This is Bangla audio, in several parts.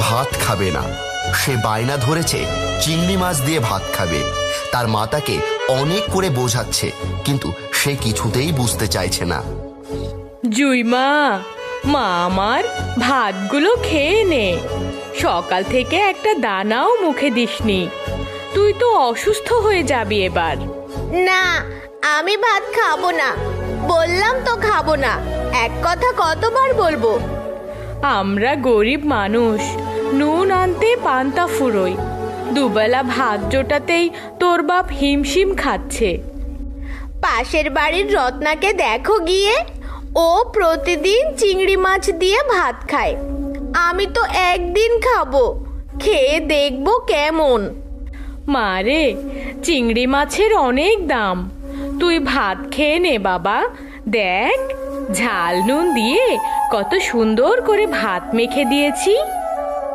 ভাত খাবে না। সে বায়না ধরেছে চিংড়ি মাছ দিয়ে ভাত খাবে। তার মা তাকে অনেক করে বোঝাচ্ছে, কিন্তু সে কিছুতেই বুঝতে চাইছে না। জুইমা, মা আমার, ভাতগুলো খেয়ে নে। সকাল থেকে একটা দানাও মুখে দিসনি। তুই তো অসুস্থ হয়ে যাবি এবার। না, আমি ভাত খাবো না, বললাম তো খাবো না। এক কথা কতবার বলবো? আমরা গরিব মানুষ, নুন আনতে পান্তা ফুরোই। দুবেলা ভাত জোটাতেই তোর বাপ হিমশিম খাচ্ছে। পাশের বাড়ির রত্নাকে দেখো গিয়ে, ও প্রতিদিন চিংড়ি মাছ দিয়ে ভাত খায়। আমি তো একদিন খাবো, খেয়ে দেখবো কেমন। মারে, চিংড়ি মাছের অনেক দাম। তুই ভাত খেয়ে নে বাবা। দেখ, ঝাল নুন দিয়ে কত সুন্দর করে ভাত মেখে দিয়েছি।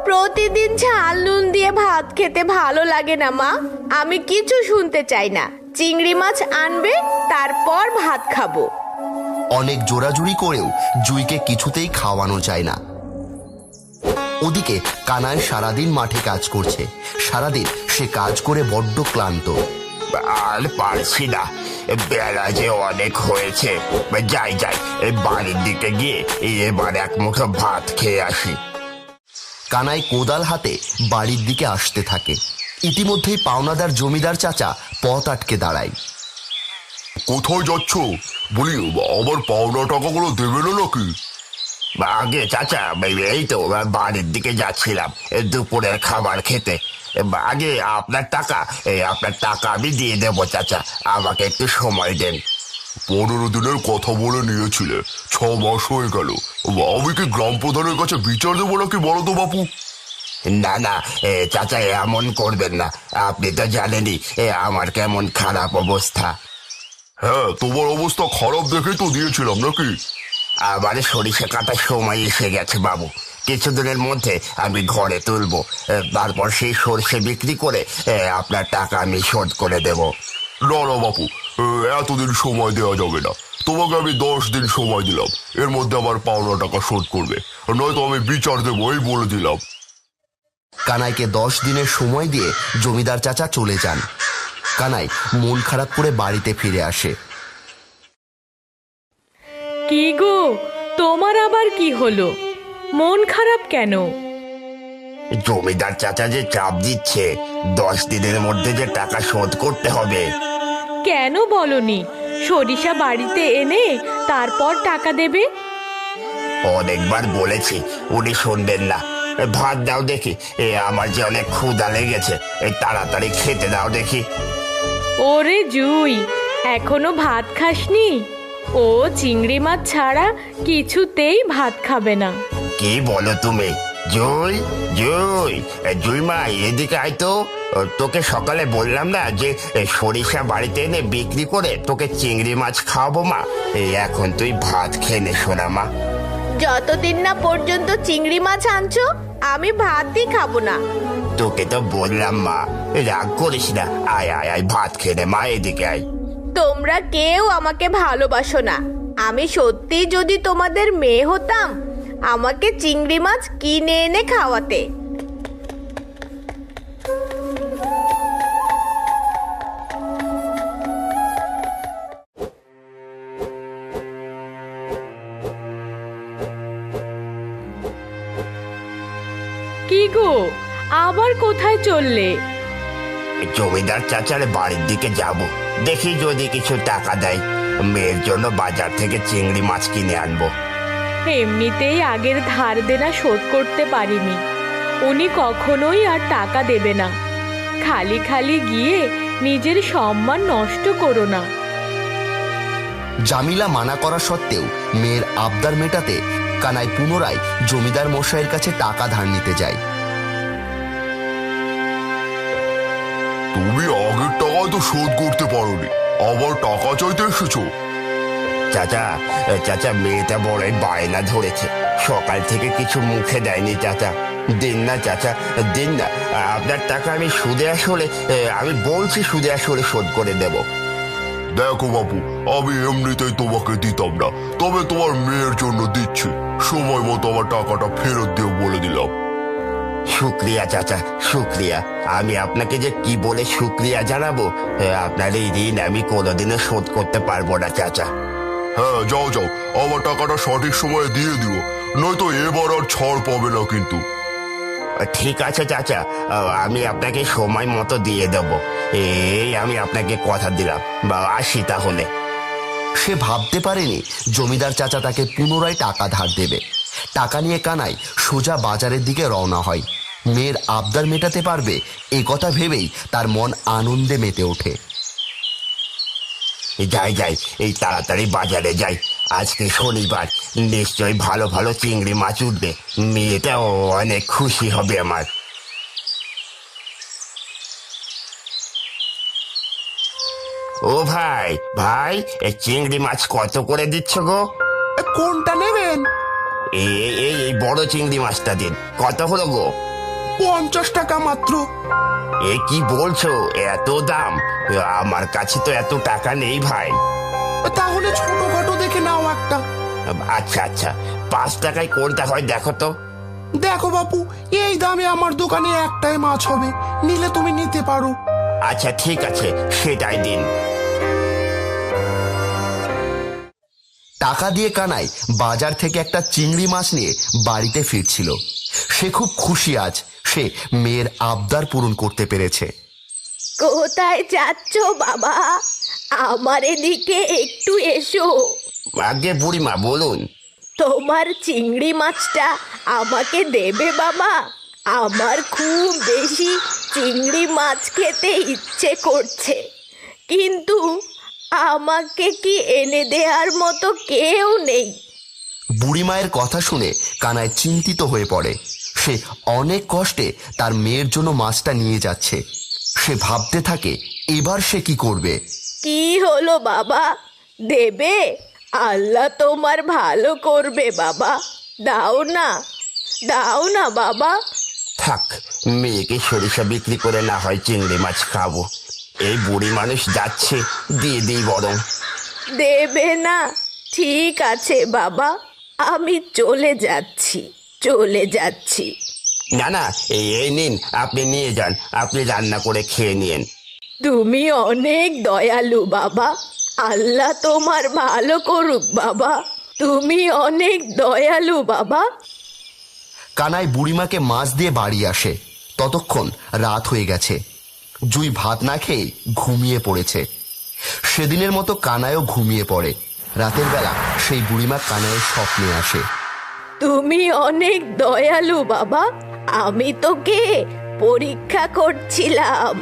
প্রতিদিন ঝাল নুন দিয়ে ভাত খেতে ভালো লাগে না মা। আমি কিছু শুনতে চাই না। চিংড়ি মাছ আনবে, তারপর ভাত খাবো। অনেক জোরাজুরি করেও জুইকে কিছুতেই খাওয়ানো যায় না। ওদিকে কানাই সারাদিন মাঠে কাজ করছে। সারাদিন সে কাজ করে বড্ড ক্লান্ত। আর পারছি না, বেলা যে অনেক হয়েছে। যাই যাই, বাড়ির দিকে গিয়ে এবার এক মুঠো ভাত খেয়ে আসি। কানাই কোদাল হাতে বাড়ির দিকে আসতে থাকে। ইতিমধ্যেই পাওনাদার জমিদার চাচা পথ আটকে দাঁড়ায়। কোথায় যাচ্ছ? বলি, আবার পাওনা টাকাগুলো দেবে না নাকি? আগে চাচা, এই তো বাড়ির দিকে যাচ্ছিলাম দুপুরের খাবার খেতে। আগে আপনার টাকা আমি দিয়ে দেবো চাচা, আমাকে একটু সময় দেন। 15 দিনের কথা বলে নিয়েছিলে, 6 মাস হয়ে গেল। আমি কি গ্রাম প্রধানের কাছে বিচার দেবো নাকি বলো তো বাপু? না না চাচা, এমন করবেন না। আপনি তো জানেনই আমার কেমন খারাপ অবস্থা। হ্যাঁ, তোমার অবস্থা খারাপ দেখে তো দিয়েছিলাম নাকি? আবার সরিষা কাটার সময় এসে গেছে বাবু। কিছুদিনের মধ্যে আমি ঘরে তুলবো, তারপর সেই সরষে বিক্রি করে আপনার টাকা আমি শোধ করে দেব। না না বাপু, এতদিন সময় দেওয়া যাবে না। তোমাকে আমি 10 দিন সময় দিলাম, এর মধ্যে আমার পাওনা টাকা শোধ করবে, নয়তো আমি বিচার দেবো, এই বলে দিলাম। কানাইকে 10 দিনের সময় দিয়ে জমিদার চাচা চলে যান। কানাই মন খারাপ করে বাড়িতে ফিরে আসে। কি গো, তোমার আবার কি হলো? মন খারাপ কেন? জমিদার চাচা যে চাপ দিচ্ছে, 10 দিনের মধ্যে যে টাকা শোধ করতে হবে। কেন বলনি সরিষা বাড়িতে এনে তারপর টাকা দেবে? অনেকবার বলেছি, উনি শুনবেন না। ভাত দাও দেখি, আমার যে অনেক ক্ষুধা লেগেছে, তাড়াতাড়ি খেতে দাও দেখি। ওরে জুই, এখনো ভাত খাসনি? ও চিংড়ি মাছ ছাড়া কিছুতেই ভাত খাবে না। কি বলো তুমি? জুই, জুই, জুই মা, এদিকে আয় তো। তোকে সকালে বললাম না যে সরিষা বাড়িতে এনে বিক্রি করে তোকে চিংড়ি মাছ খাওয়াবো মা। এখন তুই ভাত খেয়ে নে সোনা মা। যতদিন না পর্যন্ত চিংড়ি মাছ আনছো, আমি ভাতই খাবো না। তোকে তো বললাম মা, রাগ করিস না। আয় আয় আয়, ভাত খেয়ে নে মা, এদিকে আয়। তোমরা কেউ আমাকে ভালোবাসো না। আমি সত্যি যদি তোমাদের মেয়ে হতাম, আমাকে চিংড়ি মাছ কিনে এনে খাওয়াতে। কি গো, আবার কোথায় চললে? জমিদার চাচার বাড়ির দিকে যাব, দেখি যদি কিছু টাকা দেয়। মেয়ের জন্য বাজার থেকে চিংড়ি মাছ কিনে আনবো। এমনিতেই আগের ধার দেনা শোধ করতে পারিনি। উনি কখনোই আর টাকা দেবে না। খালি খালি গিয়ে নিজের সম্মান নষ্ট করো না। জামিলা মানা করা সত্ত্বেও মেয়ের আবদার মেটাতে কানাই পুনরায় জমিদার মশাইয়ের কাছে টাকা ধার নিতে যায়। তুমি আগের টাকায় তো শোধ করতে পারোনি, আবার টাকা চাইতে এসেছো? চাচা, চাচা, মেয়েটা বড়ই বায়না ধরেছে। সকাল থেকে কিছু মুখে দেয়নি চাচা। দিন না চাচা, দিন না। আপনার টাকা আমি সুদে আসলে, আমি বলছি সুদে আসলে শোধ করে দেব। দেখো বাপু, আমি এমনিতেই তোমাকে দিতাম না, তবে তোমার মেয়ের জন্য দিচ্ছি। সময় মতো আমার টাকাটা ফেরত দিও বলে দিলাম। শুক্রিয়া চাচা, শুক্রিয়া। আমি আপনাকে যে কি বলে শুক্রিয়া জানাবো, আপনার এই ঋণ আমি কোনোদিনও শোধ করতে পারবো না চাচা। হ্যাঁ, যাও যাও, আমার টাকাটা সঠিক সময়ে দিয়ে দিও, নয়তো এবার আর ছাড় পাবে না কিন্তু। ঠিক আছে চাচা, আমি আপনাকে সময় মতো দিয়ে দেবো। এই আমি আপনাকে কথা দিলাম, বা আসি তাহলে। সে ভাবতে পারেনি জমিদার চাচা তাকে পুনরায় টাকা ধার দেবে। টাকা নিয়ে কানাই সোজা বাজারের দিকে রওনা হয়। মেয়ের আবদার মেটাতে পারবে এ কথা ভেবেই তার মন আনন্দে মেতে ওঠে। যাই যাই, এই তাড়াতাড়ি বাজারে যাই। আজকে শনিবার, নিশ্চয়ই ভালো ভালো চিংড়ি মাছ উঠবে। মেয়েটাও অনেক খুশি হবে আমার। ও ভাই, ভাই, এই চিংড়ি মাছ কত করে দিচ্ছ গো? কোনটা নেবেন? এই এই এই বড় চিংড়ি মাছটা দিন। কত হলো গো? 50 টাকা মাত্র। এ কি বলছো, এত দাম? আমার কাছে তো এত টাকা নেই ভাই। তাহলে ছোটখাটো দেখে নাও একটা। আচ্ছা আচ্ছা, 5 টাকায় কোনটা হয় দেখো তো। দেখো বাপু, এই দামে আমার দোকানে একটাই মাছ হবে, নিলে তুমি নিতে পারো। আচ্ছা ঠিক আছে, সেটাই দিন। টাকা দিয়ে কানাই বাজার থেকে একটা চিংড়ি মাছ নিয়ে বাড়িতে ফিরছিল। সে খুব খুশি আজ সে মেয়ের আবদার পূরণ করতে পেরেছে। কোথায় যাচ্ছ বাবা? আমার এদিকে একটু এসো। আগে বুড়িমা বলুন। তোমার চিংড়ি মাছটা আমাকে দেবে বাবা? আমার খুব বেশি চিংড়ি মাছ খেতে ইচ্ছে করছে, কিন্তু আমাকে কি এনে দেওয়ার মতো কেউ নেই। বুড়িমায়ের কথা শুনে কানাই চিন্তিত হয়ে পড়ে। সে অনেক কষ্টে তার মেয়ের জন্য মাছটা নিয়ে যাচ্ছে। সে ভাবতে থাকে এবার সে কি করবে। কি হলো বাবা, দেবে? আল্লাহ তোমার ভালো করবে বাবা, দাও না, দাও না বাবা। থাক, মেয়েকে সরিষা বিক্রি করে না হয় চিংড়ি মাছ খাবো। এই বুড়ি মানুষ যাচ্ছে, দিয়ে দিই বরং। দেবে না? ঠিক আছে বাবা, আমি চলে যাচ্ছি, চলে যাচ্ছি। না না, এই নিন, আপনি নিয়ে যান, আপনি রান্না করে খেয়ে নিন। তুমি অনেক দয়ালু বাবা, আল্লাহ তোমার ভালো করুক বাবা, তুমি অনেক দয়ালু বাবা। কানাই বুড়িমাকে মাছ দিয়ে বাড়ি আসে। ততক্ষণ রাত হয়ে গেছে। জুই ভাত না খেয়ে ঘুমিয়ে পড়েছে। সেদিনের মতো কানাইও ঘুমিয়ে পড়ে। রাতের বেলা সেই বুড়িমা কানাইয়ের স্বপ্নে আসে। তুমি অনেক দয়ালু বাবা, আমি তোকে পরীক্ষা করছিলাম,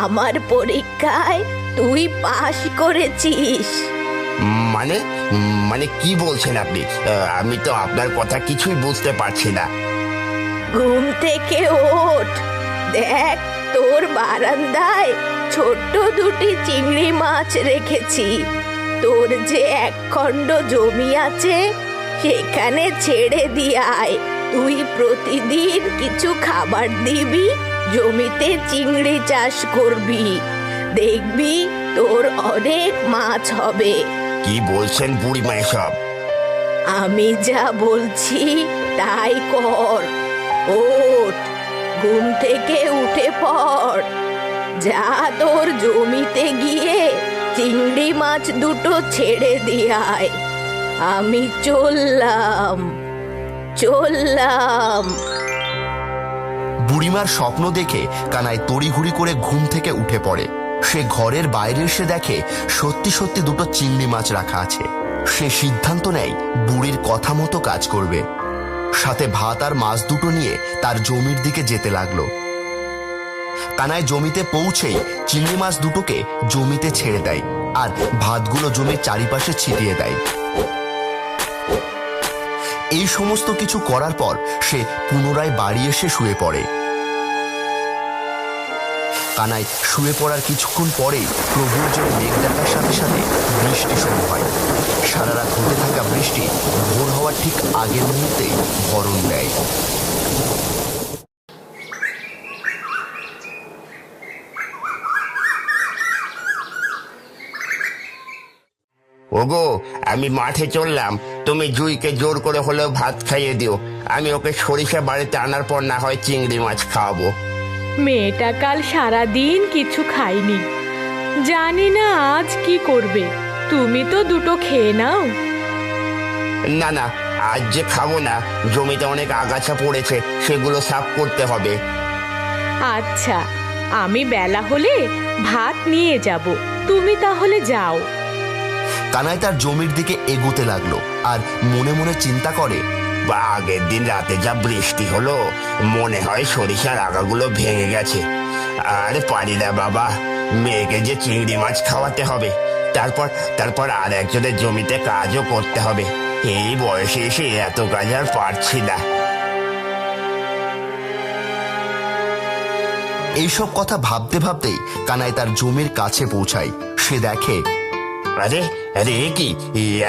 আমার পরীক্ষায় তুই পাশ করেছিস। মানে মানে কি বলছেন আপনি? আমি তো আপনার কথা কিছুই বুঝতে পারছি না। ঘুম থেকে ওঠ, দেখ তোর বারান্দায় ছোট্ট দুটি চিংড়ি মাছ রেখেছি। তোর যে 1 খণ্ড জমি আছে সেখানে ছেড়ে দিয়ে আয়। তুই প্রতিদিন কিছু খাবার দিবি, জমিতে চিংড়ি চাষ করবি, দেখবি তোর অনেক মাছ হবে। কি বলছেন বুড়িমা এসব? আমি যা বলছি তাই কর। ওঠ, ঘুম থেকে উঠে পড়, যা তোর জমিতে গিয়ে চিংড়ি মাছ দুটো ছেড়ে দিয়ে আয়। আমি চললাম, চললাম। বুড়িমার স্বপ্ন দেখে কানাই তড়িঘড়ি করে ঘুম থেকে উঠে পড়ে। সে ঘরের বাইরে এসে দেখে সত্যি সত্যি দুটো চিংড়ি মাছ রাখা আছে। সে সিদ্ধান্ত নেয় বুড়ির কথা মতো কাজ করবে। সাথে ভাত আর মাছ দুটো নিয়ে তার জমির দিকে যেতে লাগলো। কানাই জমিতে পৌঁছেই চিংড়ি মাছ দুটোকে জমিতে ছেড়ে দেয় আর ভাতগুলো জমির চারিপাশে ছিটিয়ে দেয়। এই সমস্ত কিছু করার পর সে পুনরায় বাড়ি এসে শুয়ে পড়ে। কানাই শুয়ে পড়ার কিছুক্ষণ পরেই প্রভুর জন্য মেঘ ডাকার সাথে সাথে বৃষ্টি শুরু হয়। সারা রাত হতে থাকা বৃষ্টি ভোর হওয়ার ঠিক আগের মুহূর্তেই ভরণ দেয়। ওগো, আমি মাঠে চললাম, তুমি জুইকে জোর করে হলেও ভাত খাইয়ে দিও। আমি ওকে সরিষা বাড়িতে আনার পর না হয় চিংড়ি মাছ খাওয়াবো। মেয়েটা কাল সারাদিন কিছু খায়নি, জানি না আজ কি করবে। তুমি তো দুটো খেয়ে নাও। না না, আজ যে খাবো না, জমিতে অনেক আগাছা পড়েছে, সেগুলো সাফ করতে হবে। আচ্ছা, আমি বেলা হলে ভাত নিয়ে যাব, তুমি তাহলে যাও। কানাই তার জমির দিকে এগোতে লাগলো আর মনে মনে চিন্তা করে, বা আগের দিন রাতে যা বৃষ্টি হলো, মনে হয় সরিষার আগাগুলো ভেঙে গেছে। আর পারি না বাবা, মেয়েকে যে চিংড়ি মাছ খাওয়াতে হবে, তারপর তারপর আর একজনের জমিতে কাজও করতে হবে। এই বয়সে এসে এত কাজ আর পারছি না। এইসব কথা ভাবতে ভাবতেই কানাই তার জমির কাছে পৌঁছায়। সে দেখে, আরে আরে, এ কি,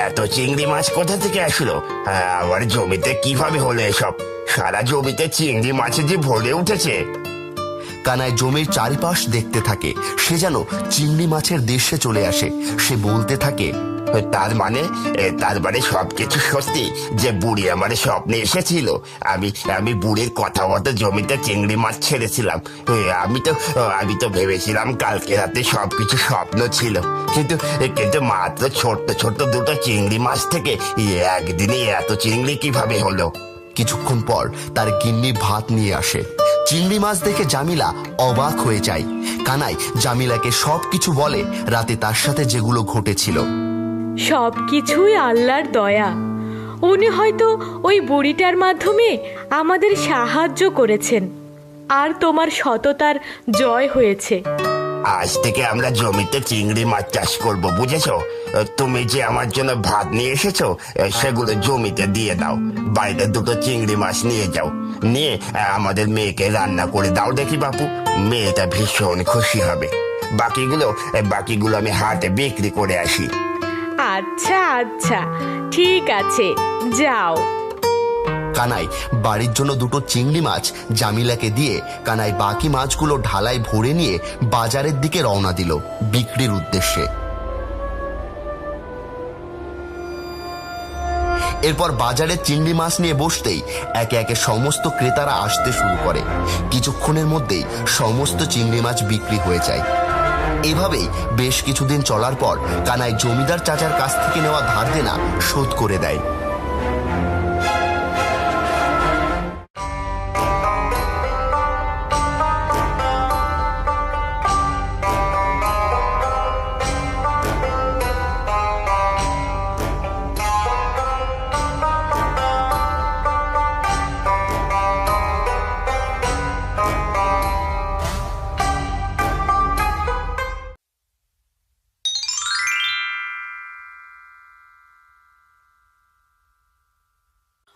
এত চিংড়ি মাছ কোথা থেকে আসলো? আমার জমিতে কিভাবে হলো এসব? সারা জমিতে চিংড়ি মাছে যে ভরে উঠেছে। কানাই জমির চারিপাশ দেখতে থাকে। সে যেন চিংড়ি মাছের দেশে চলে আসে। সে বলতে থাকে, তার মানে সবকিছু সত্যি, যে বুড়ি আমার স্বপ্নে এসেছিল। আমি বুড়ির কথা মতো জমিতে চিংড়ি মাছ ছেড়েছিলাম। আমি তো ভেবেছিলাম কালকে রাতে সবকিছু স্বপ্ন ছিল, কিন্তু মাত্র ছোট্ট ছোট্ট দুটো চিংড়ি মাছ থেকে একদিনে এত চিংড়ি কিভাবে হলো? কিছুক্ষণ পর তার গিন্নি ভাত নিয়ে আসে। চিংড়ি মাছ দেখে জামিলা অবাক হয়ে যায়। কানাই জামিলাকে সবকিছু বলে, রাতে তার সাথে যেগুলো ঘটেছিল। সব কিছুই আল্লাহর দয়া। উনি হয়তো ওই বুড়িটার মাধ্যমে আমাদের সাহায্য করেছেন, আর তোমার সততার জয় হয়েছে। আজ থেকে আমরা জমিতে চিংড়ি মাছ চাষ করব, বুঝেছো? তুমি যে আমার জন্য ভাত নিয়ে এসেছো, সেগুলো জমিতে দিয়ে দাও। বাড়িতে দুটো চিংড়ি মাছ নিয়ে যাও, নিয়ে আমাদের মেয়েকে রান্না করে দাও দেখি বাপু। মেয়েটা ভীষণ খুশি হবে। বাকিগুলো আমি হাটে বিক্রি করে আসি। আচ্ছা আচ্ছা, ঠিক আছে, যাও। কানাই বাড়ির জন্য দুটো চিংড়ি মাছ জামিলাকে দিয়ে কানাই বাকি মাছগুলো ঢালায় ভরে নিয়ে বাজারের দিকে রওনা দিল বিক্রির উদ্দেশ্যে। এরপর বাজারে চিংড়ি মাছ নিয়ে বসতেই একে একে সমস্ত ক্রেতারা আসতে শুরু করে। কিছুক্ষণের মধ্যেই সমস্ত চিংড়ি মাছ বিক্রি হয়ে যায়। এভাবেই বেশ কিছুদিন চলার পর কানাই জমিদার চাচার কাছ থেকে নেওয়া ধার দেনা শোধ করে দেয়।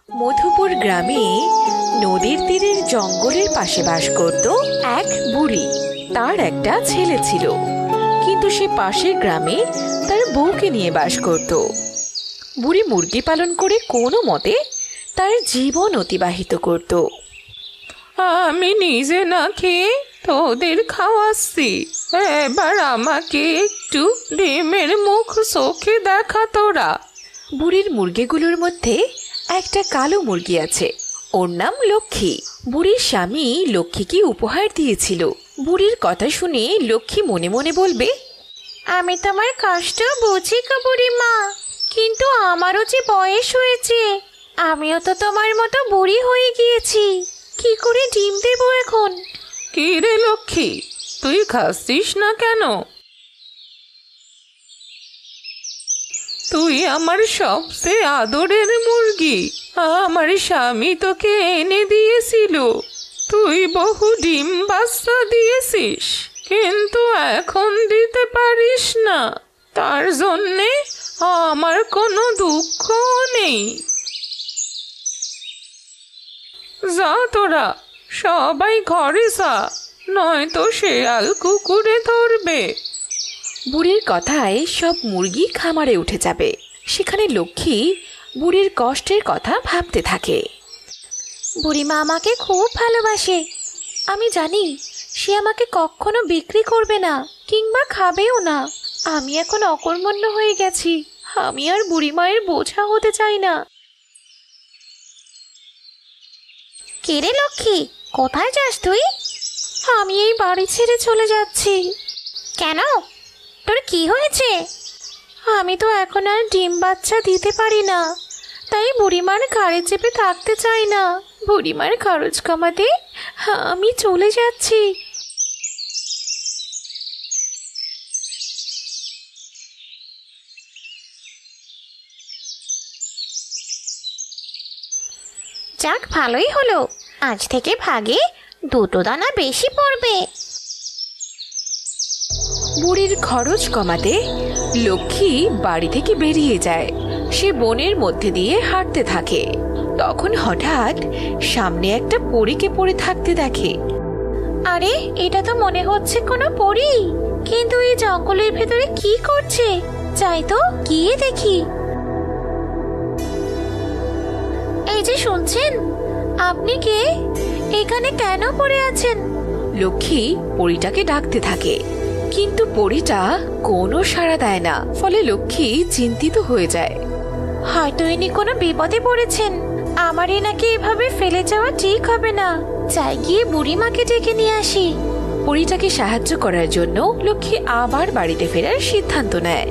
মধুপুর গ্রামে নদীর তীরের জঙ্গলের পাশে বাস করত এক বুড়ি। তার একটা ছেলে ছিল, কিন্তু সে পাশের গ্রামে তার বউকে নিয়ে বাস করত। বুড়ি মুরগি পালন করে কোনো মতে তার জীবন অতিবাহিত করত। আমি নিজে না খেয়ে তোদের খাওয়াচ্ছি, এবার আমাকে একটু ডিমের মুখ চোখে দেখা তোরা। বুড়ির মুরগিগুলোর মধ্যে একটা কালো মুরগি আছে, ওর নাম লক্ষ্মী। বুড়ির স্বামী লক্ষ্মীকে উপহার দিয়েছিল। বুড়ির কথা শুনে লক্ষ্মী মনে মনে বলবে, আমি তোমার কষ্ট বুঝি গো বুড়িমা, কিন্তু আমারও যে বয়স হয়েছে, আমিও তো তোমার মতো বুড়ি হয়ে গিয়েছি। কি করে ডিম দেবো এখন? কি রে লক্ষ্মী, তুই খাচ্ছিস না কেন? তুই আমার সবচেয়ে আদরের মুরগি, আমার স্বামী তোকে এনে দিয়েছিল। তুই বহু ডিম বাচ্চা দিয়েছিস, কিন্তু এখন দিতে পারিস না। তার জন্যে আমার কোনো দুঃখও নেই। যা তোরা সবাই ঘরে যা, নয়তো শেয়াল কুকুরে ধরবে। বুড়ির কথায় সব মুরগি খামারে উঠে যাবে। সেখানে লক্ষ্মী বুড়ির কষ্টের কথা ভাবতে থাকে। বুড়িমা আমাকে খুব ভালোবাসে, আমি জানি সে আমাকে কখনো বিক্রি করবে না কিংবা খাবেও না। আমি এখন অকর্মণ্য হয়ে গেছি, আমি আর বুড়ি মায়ের বোঝা হতে চাই না। কে রে লক্ষ্মী, কোথায় যাস তুই? আমি এই বাড়ি ছেড়ে চলে যাচ্ছি। কেন, তোর কি হয়েছে? আমি তো এখন আর ডিম বাচ্চা দিতে পারি না, তাই বুড়িমার ঘাড়ে চেপে থাকতে চাই না। বুড়িমার খরচ কমাতে আমি চলে যাচ্ছি। যাক, ভালোই হলো, আজ থেকে ভাগে 2টো দানা বেশি পড়বে। বুড়ির খরচ কমাতে লক্ষ্মী বাড়ি থেকে বেরিয়ে যায়। সে বনের মধ্যে দিয়ে হাঁটতে থাকে। তখন হঠাৎ সামনে একটা পরীকে পড়ে থাকতে দেখে। আরে, এটা তো মনে হচ্ছে কোনো পরী, কিন্তু এই জঙ্গলের ভেতরে কি করছে? যাই তো গিয়ে দেখি। এই যে শুনছেন, আপনি কে? এখানে কেন পড়ে আছেন? লক্ষ্মী পরীটাকে ডাকতে থাকে, কিন্তু পরীটা কোনো সাড়া দেয় না। ফলে লক্ষ্মী চিন্তিত হয়ে যায়। হয়তো ইনি কোনো বিপদে পড়েছেন। আমার এনাকে এভাবে ফেলে যাওয়া ঠিক হবে না। যাই গিয়ে বুড়িমাকে ডেকে নিয়ে আসি। পরীটাকে সাহায্য করার জন্য লক্ষ্মী আবার বাড়িতে ফেরার সিদ্ধান্ত নেয়।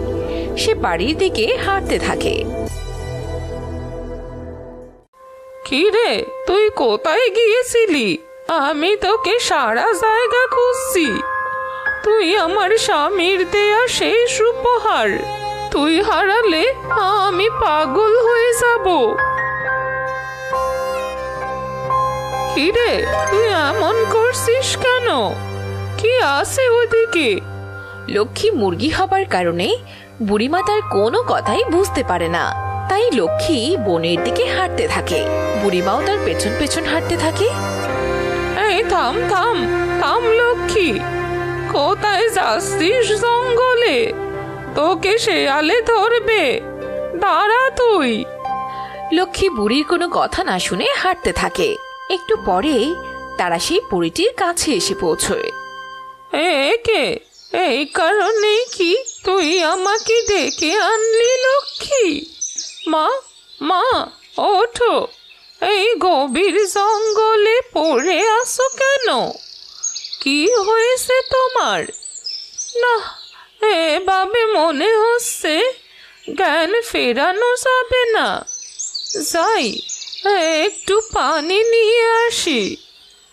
সে বাড়ির দিকে হাঁটতে থাকে। কি রে, তুই কোথায় গিয়েছিলি? আমি তোকে সারা জায়গা খুঁজছি। তুই আমার স্বামীর দেয়া শেষ উপহার। তুই হারালে আমি পাগল হয়ে যাব। কি রে, তুই এমন করছিস কেন? কি আছে ওদিকে? লক্ষ্মী মুরগি হবার কারণে বুড়িমা তার কোনো কথাই বুঝতে পারে না। তাই লক্ষ্মী বনের দিকে হাঁটতে থাকে। বুড়িমাও তার পেছন পেছন হাঁটতে থাকে। এই থাম থাম থাম লক্ষ্মী, কোথায় যাচ্ছিস জঙ্গলে? তোকে শেয়ালে ধরবে, দাঁড়া তুই। লক্ষ্মী বুড়ির কোনো কথা না শুনে হাঁটতে থাকে। একটু পরে তারা সেই পরীটির কাছে এসে পৌঁছয়। কে? এই কারণে কি তুই আমাকে ডেকে আনলি লক্ষ্মী? মা, মা, ওঠো। এই গভীর জঙ্গলে পড়ে আসো কেন? কি হয়েছে তোমার? না, এভাবে মনে হচ্ছে জ্ঞান ফেরানো যাবে না। যাই, একটু পানি নিয়ে আসি।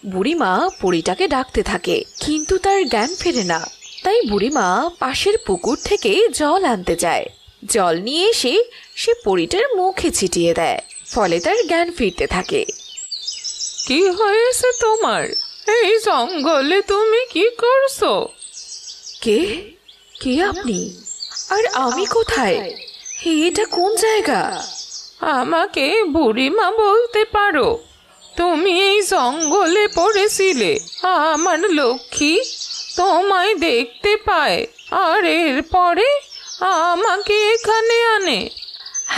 বুড়িমা পরীটাকে ডাকতে থাকে, কিন্তু তার জ্ঞান ফেরে না। তাই বুড়িমা পাশের পুকুর থেকে জল আনতে যায়। জল নিয়ে এসে সে পরীটার মুখে ছিটিয়ে দেয়। ফলে তার জ্ঞান ফিরতে থাকে। কি হয়েছে তোমার? এই জঙ্গলে তুমি কি করছো? কে কে আপনি? আর আমি কোথায়? এটা কোন জায়গা? আমাকে বুড়িমা বলতে পারো। তুমি এই জঙ্গলে পড়েছিলে। আমার লক্ষ্মী তোমায় দেখতে পায়, আর এরপরে আমাকে এখানে আনে।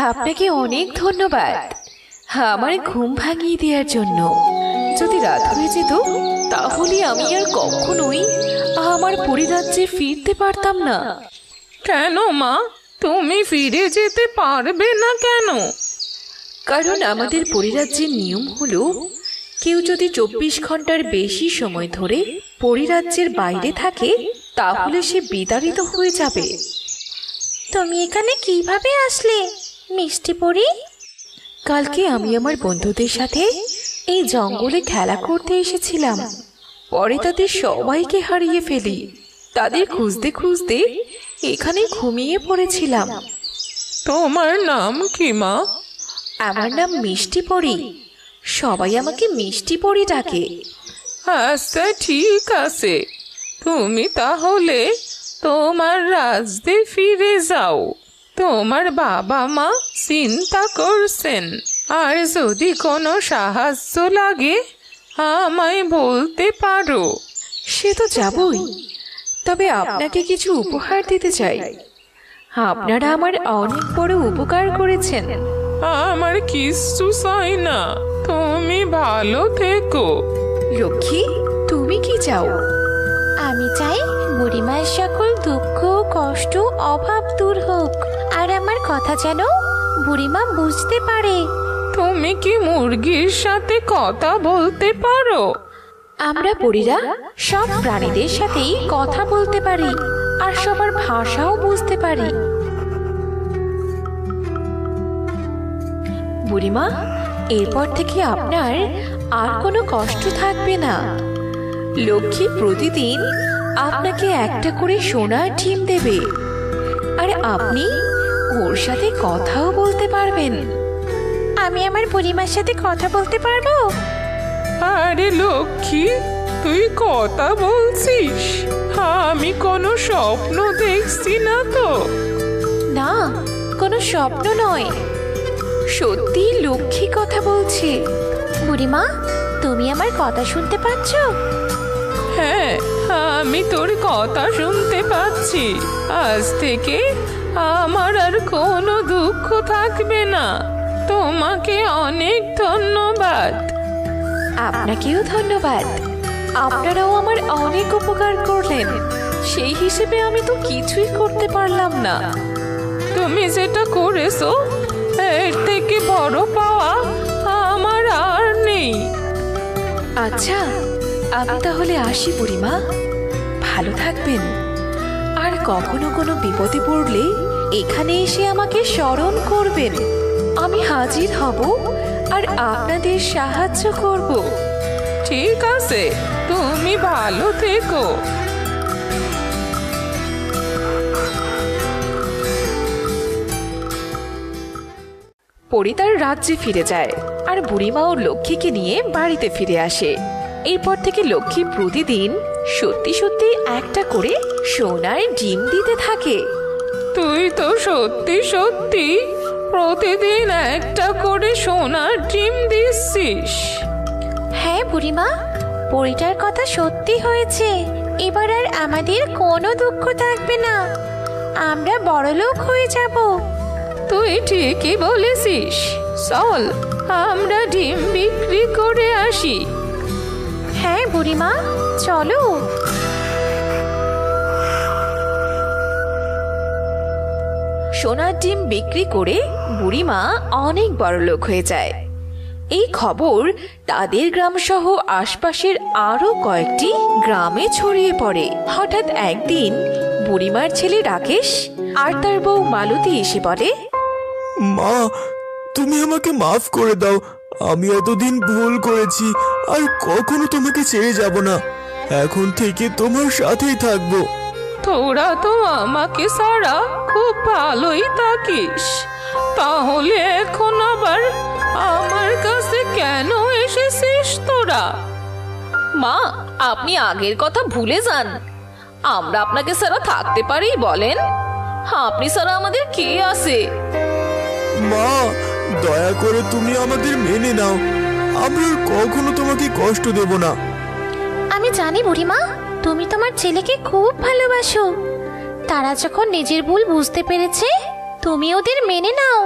আপনাকে অনেক ধন্যবাদ আমার ঘুম ভাঙিয়ে দেওয়ার জন্য। যদি রাত হয়ে যেত তাহলে আমি আর কখনোই আমার পরিরাজ্যে ফিরতে পারতাম না। কেন মা, তুমি ফিরে যেতে পারবে না কেন? কারণ আমাদের পরিরাজ্যের নিয়ম হলো, কেউ যদি 24 ঘন্টার বেশি সময় ধরে পরিরাজ্যের বাইরে থাকে তাহলে সে বিতাড়িত হয়ে যাবে। তুমি এখানে কিভাবে আসলে মিষ্টি পরী? কালকে আমি আমার বন্ধুদের সাথে এই জঙ্গলে খেলা করতে এসেছিলাম। পরে তাদের সবাইকে হারিয়ে ফেলি। তাদের খুঁজতে খুঁজতে এখানে ঘুমিয়ে পড়েছিলাম। তোমার নাম কি মা? আমার নাম মিষ্টি পরী। সবাই আমাকে মিষ্টি পরী ডাকে। আচ্ছা, ঠিক আছে। তুমি তাহলে তোমার রাজ্যে ফিরে যাও। তোমার বাবা মা চিন্তা করছেন। আর যদি কোনো সাহায্য লাগে আমায় বলতে পারো। সে তো যাবই, তবে আপনাকে কিছু উপহার দিতে চাই। আপনারা আমার অনেক বড় উপকার করেছেন। আমার কিচ্ছু চাই না, তুমি ভালো থেকো। লক্ষ্মী, তুমি কি চাও? আমি চাই বুড়িমার সকল দুঃখ, কষ্ট, অভাব দূর হোক, আর আমার কথা যেন বুড়িমা বুঝতে পারে। তুমি কি মুরগির সাথে কথা বলতে পারো? আমরা পরীরা সব প্রাণীদের সাথেই কথা বলতে পারি আর সবার ভাষাও বুঝতে পারি। বুড়িমা, এরপর থেকে আপনার আর কোনো কষ্ট থাকবে না। লক্ষ্মী প্রতিদিন আপনাকে একটা করে সোনার ডিম দেবে আর আপনি ওর সাথে কথাও বলতে পারবেন। আমি আমার বুড়িমার সাথে কথা বলতে পারবো? আরে লক্ষ্মী, তুই কথা বলছিস? আমি কোনো স্বপ্ন দেখছি না তো? না, কোনো স্বপ্ন নয়, সত্যি লক্ষ্মী কথা বলছে। বুড়িমা, তুমি আমার কথা শুনতে পাচ্ছ? হ্যাঁ, আমি তোর কথা শুনতে পাচ্ছি। আজ থেকে আমার আর কোনো দুঃখ থাকবে না। তোমাকে অনেক ধন্যবাদ। আপনাকেও ধন্যবাদ। আপনারাও আমার অনেক উপকার করলেন, সেই হিসেবে আমি তো কিছুই করতে পারলাম না। তুমি যেটা করেছো এর থেকে বড় পাওয়া আমার আর নেই। আচ্ছা, আমি তাহলে আসি বুড়িমা, ভালো থাকবেন। আর কখনো কোনো বিপদে পড়লে এখানে এসে আমাকে স্মরণ করবেন। আমি হাজির হব আর আপনাদের সাহায্য করব। ঠিক আছে, তুমি ভালো থেকো। পরি তার রাজ্যে ফিরে যায় আর বুড়িমা ও লক্ষ্মীকে নিয়ে বাড়িতে ফিরে আসে। এরপর থেকে লক্ষ্মী প্রতিদিন সত্যি সত্যি একটা করে সোনার ডিম দিতে থাকে। তুই তো সত্যি সত্যি প্রতিদিন একটা করে সোনার ডিম দিচ্ছিস? হ্যাঁ বুড়িমা, পরিটার কথা সত্যি হয়েছে। এবার আর আমাদের কোনো দুঃখ থাকবে না, আমরা বড়লোক হয়ে যাব। তুই ঠিকই বলেছিস। চল, আমরা ডিম বিক্রি করে আসি। হ্যাঁ বুড়িমা, চলো। সোনার ডিম বিক্রি করে বুড়িমা অনেক বড়লোক হয়ে যায়। এই খবর তাদের গ্রাম সহ আশপাশের আরো কয়েকটি গ্রামে ছড়িয়ে পড়ে। হঠাৎ একদিন বুড়িমার ছেলে রাকেশ আর তার বউ মালতী এসে বলে, মা, তুমি আমাকে মাফ করে দাও। আমি এতদিন ভুল করেছি, আর কখনো তোমাকে ছেড়ে যাব না। এখন থেকে তোমার সাথেই থাকবো। তোরা তো আমাকে ছাড়া খুব ভালোই থাকিস, তাহলে এখন আবার আমার কাছে কেন এসেছিস তোরা? মা, আপনি আগের কথা ভুলে যান। আমরা আপনাকে ছাড়া থাকতে পারি বলেন? আপনি ছাড়া আমাদের কে আছে? মা, দয়া করে তুমি আমাদের মেনে নাও। আমরা আর কখনো তোমাকে কষ্ট দেব না। আমি জানি বুড়িমা, তুমি তোমার ছেলেকে খুব ভালোবাসো। তারা যখন নিজের ভুল বুঝতে পেরেছে, তুমি ওদের মেনে নাও।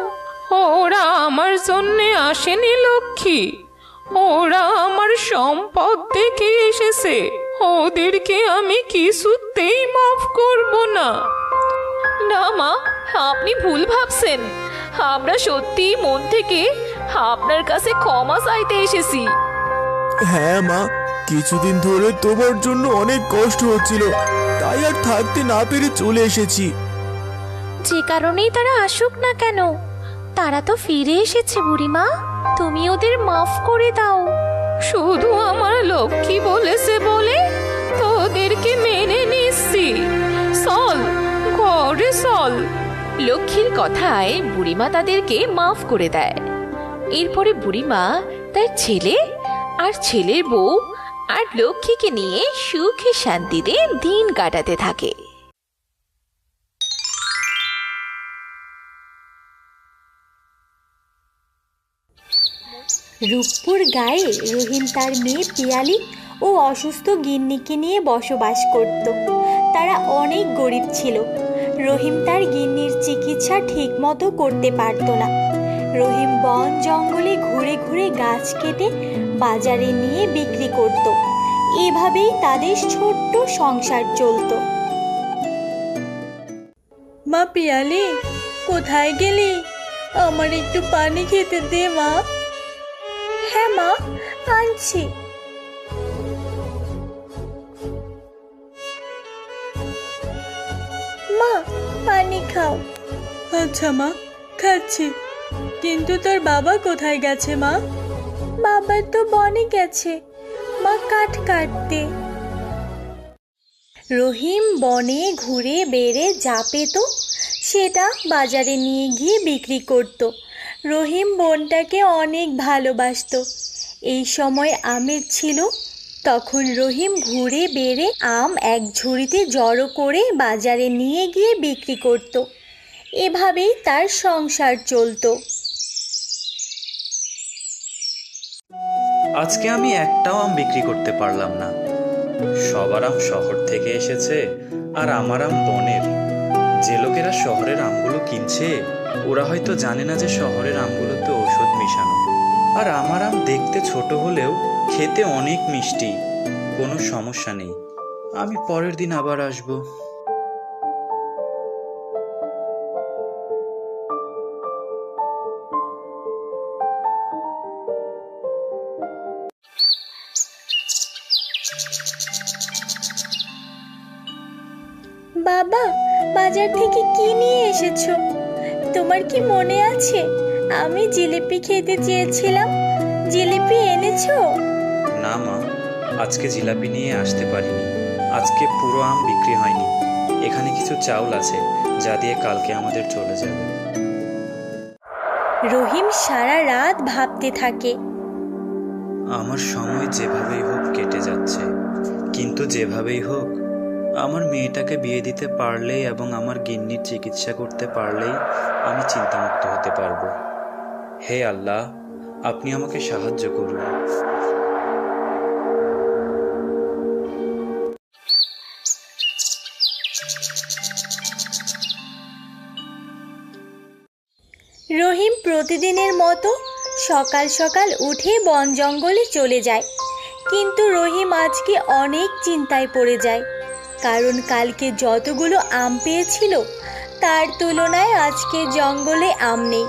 ওরা আমার জন্যে আসেনি লক্ষ্মী, ওরা আমার সম্পদ দেখে এসেছে। ওদেরকে আমি কিছুতেই মাফ করব না। না মা, আপনি ভুল ভাবছেন। আমরা সত্যি মন থেকে আপনার কাছে ক্ষমা চাইতে এসেছি। হ্যাঁ মা, কিছুদিন ধরে তোমার জন্য অনেক কষ্ট হচ্ছিল, তাই আর থাকতে না পেরে চলে এসেছি। যে কারণেই তারা আসুক না কেন, তারা তো ফিরে এসেছে বুড়িমা। তুমি ওদের মাফ করে দাও। শুধু আমার লক্ষ্মী বলেছে বলে তোদেরকে মেনে নিচ্ছি। চল, ঘরে চল। লক্ষ্মীর কথায় বুড়িমা তাদেরকে মাফ করে দেয়। এরপরে বুড়িমা তার ছেলে আর ছেলের বউ আর লক্ষ্মীকে নিয়ে সুখে শান্তিতে দিন কাটাতে থাকে। রূপপুর গায়ে রহিম তার মেয়ে পিয়ালি ও অসুস্থ গিন্নিকে নিয়ে বসবাস করত। তারা অনেক গরিব ছিল। রহিম তার গিন্নির চিকিৎসা ঠিক মতো করতে পারত না। রহিম বন জঙ্গলে ঘুরে ঘুরে গাছ কেটে বাজারে নিয়ে বিক্রি করত। এভাবেই তাদের ছোট্ট সংসার চলত। মা পিয়ালি, কোথায় গেলি? আমার একটু পানি খেতে দে মা। হ্যাঁ মা, আনছি। মা, পানি খাও। আচ্ছা মা, খাচ্ছি। কিন্তু তোর বাবা কোথায় গেছে মা? বাবা তো বনে গেছে মা, কাঠ কাটতে। রহিম বনে ঘুরে বেড়ে যা পেত সেটা বাজারে নিয়ে গিয়ে বিক্রি করত। রহিম বোনটাকে অনেক ভালোবাসতো। এই সময় আমের ছিল, তখন রহিম ঘুরে বেড়ে আম এক ঝুড়িতে জড়ো করে বাজারে নিয়ে গিয়ে বিক্রি করত। এভাবেই তার সংসার চলতো। আজকে আমি একটাও আম বিক্রি করতে পারলাম না। সবার আম শহর থেকে এসেছে আর আমার আম বনের। যে লোকেরা শহরের আমগুলো কিনছে ওরা হয়তো জানে না যে শহরের আমগুলোতে ঔষধ মিশানো। আর আমার আম দেখতে ছোট হলেও খেতে অনেক মিষ্টি। কোনো সমস্যা নেই, আমি পরের দিন আবার আসবো। বাবা, বাজার থেকে কি নিয়ে এসেছো? তোমার কি মনে আছে আমি জিলিপি খেতে চেয়েছিলাম? জিলিপি এনেছো? না মা, আজকে জিলাপি নিয়ে আসতে পারিনি। আজকে পুরো আম বিক্রি হয়নি। এখানে কিছু চাউল আছে যা দিয়ে কালকে আমাদের চলে যাবে। রহিম সারা রাত ভাবতে থাকে। আমার সময় যেভাবেই হোক কেটে যাচ্ছে, কিন্তু যেভাবেই হোক আমার মেয়েটাকে বিয়ে দিতে পারলেই এবং আমার গিন্নির চিকিৎসা করতে পারলেই আমি চিন্তামুক্ত হতে পারবো। হে আল্লাহ, আপনি আমাকে সাহায্য করুন। রহিম প্রতিদিনের মতো সকাল সকাল উঠে বন জঙ্গলে চলে যায়। কিন্তু রহিম আজকে অনেক চিন্তায় পড়ে যায়, কারণ কালকে যতগুলো আম পেয়েছিল তার তুলনায় আজকে জঙ্গলে আম নেই।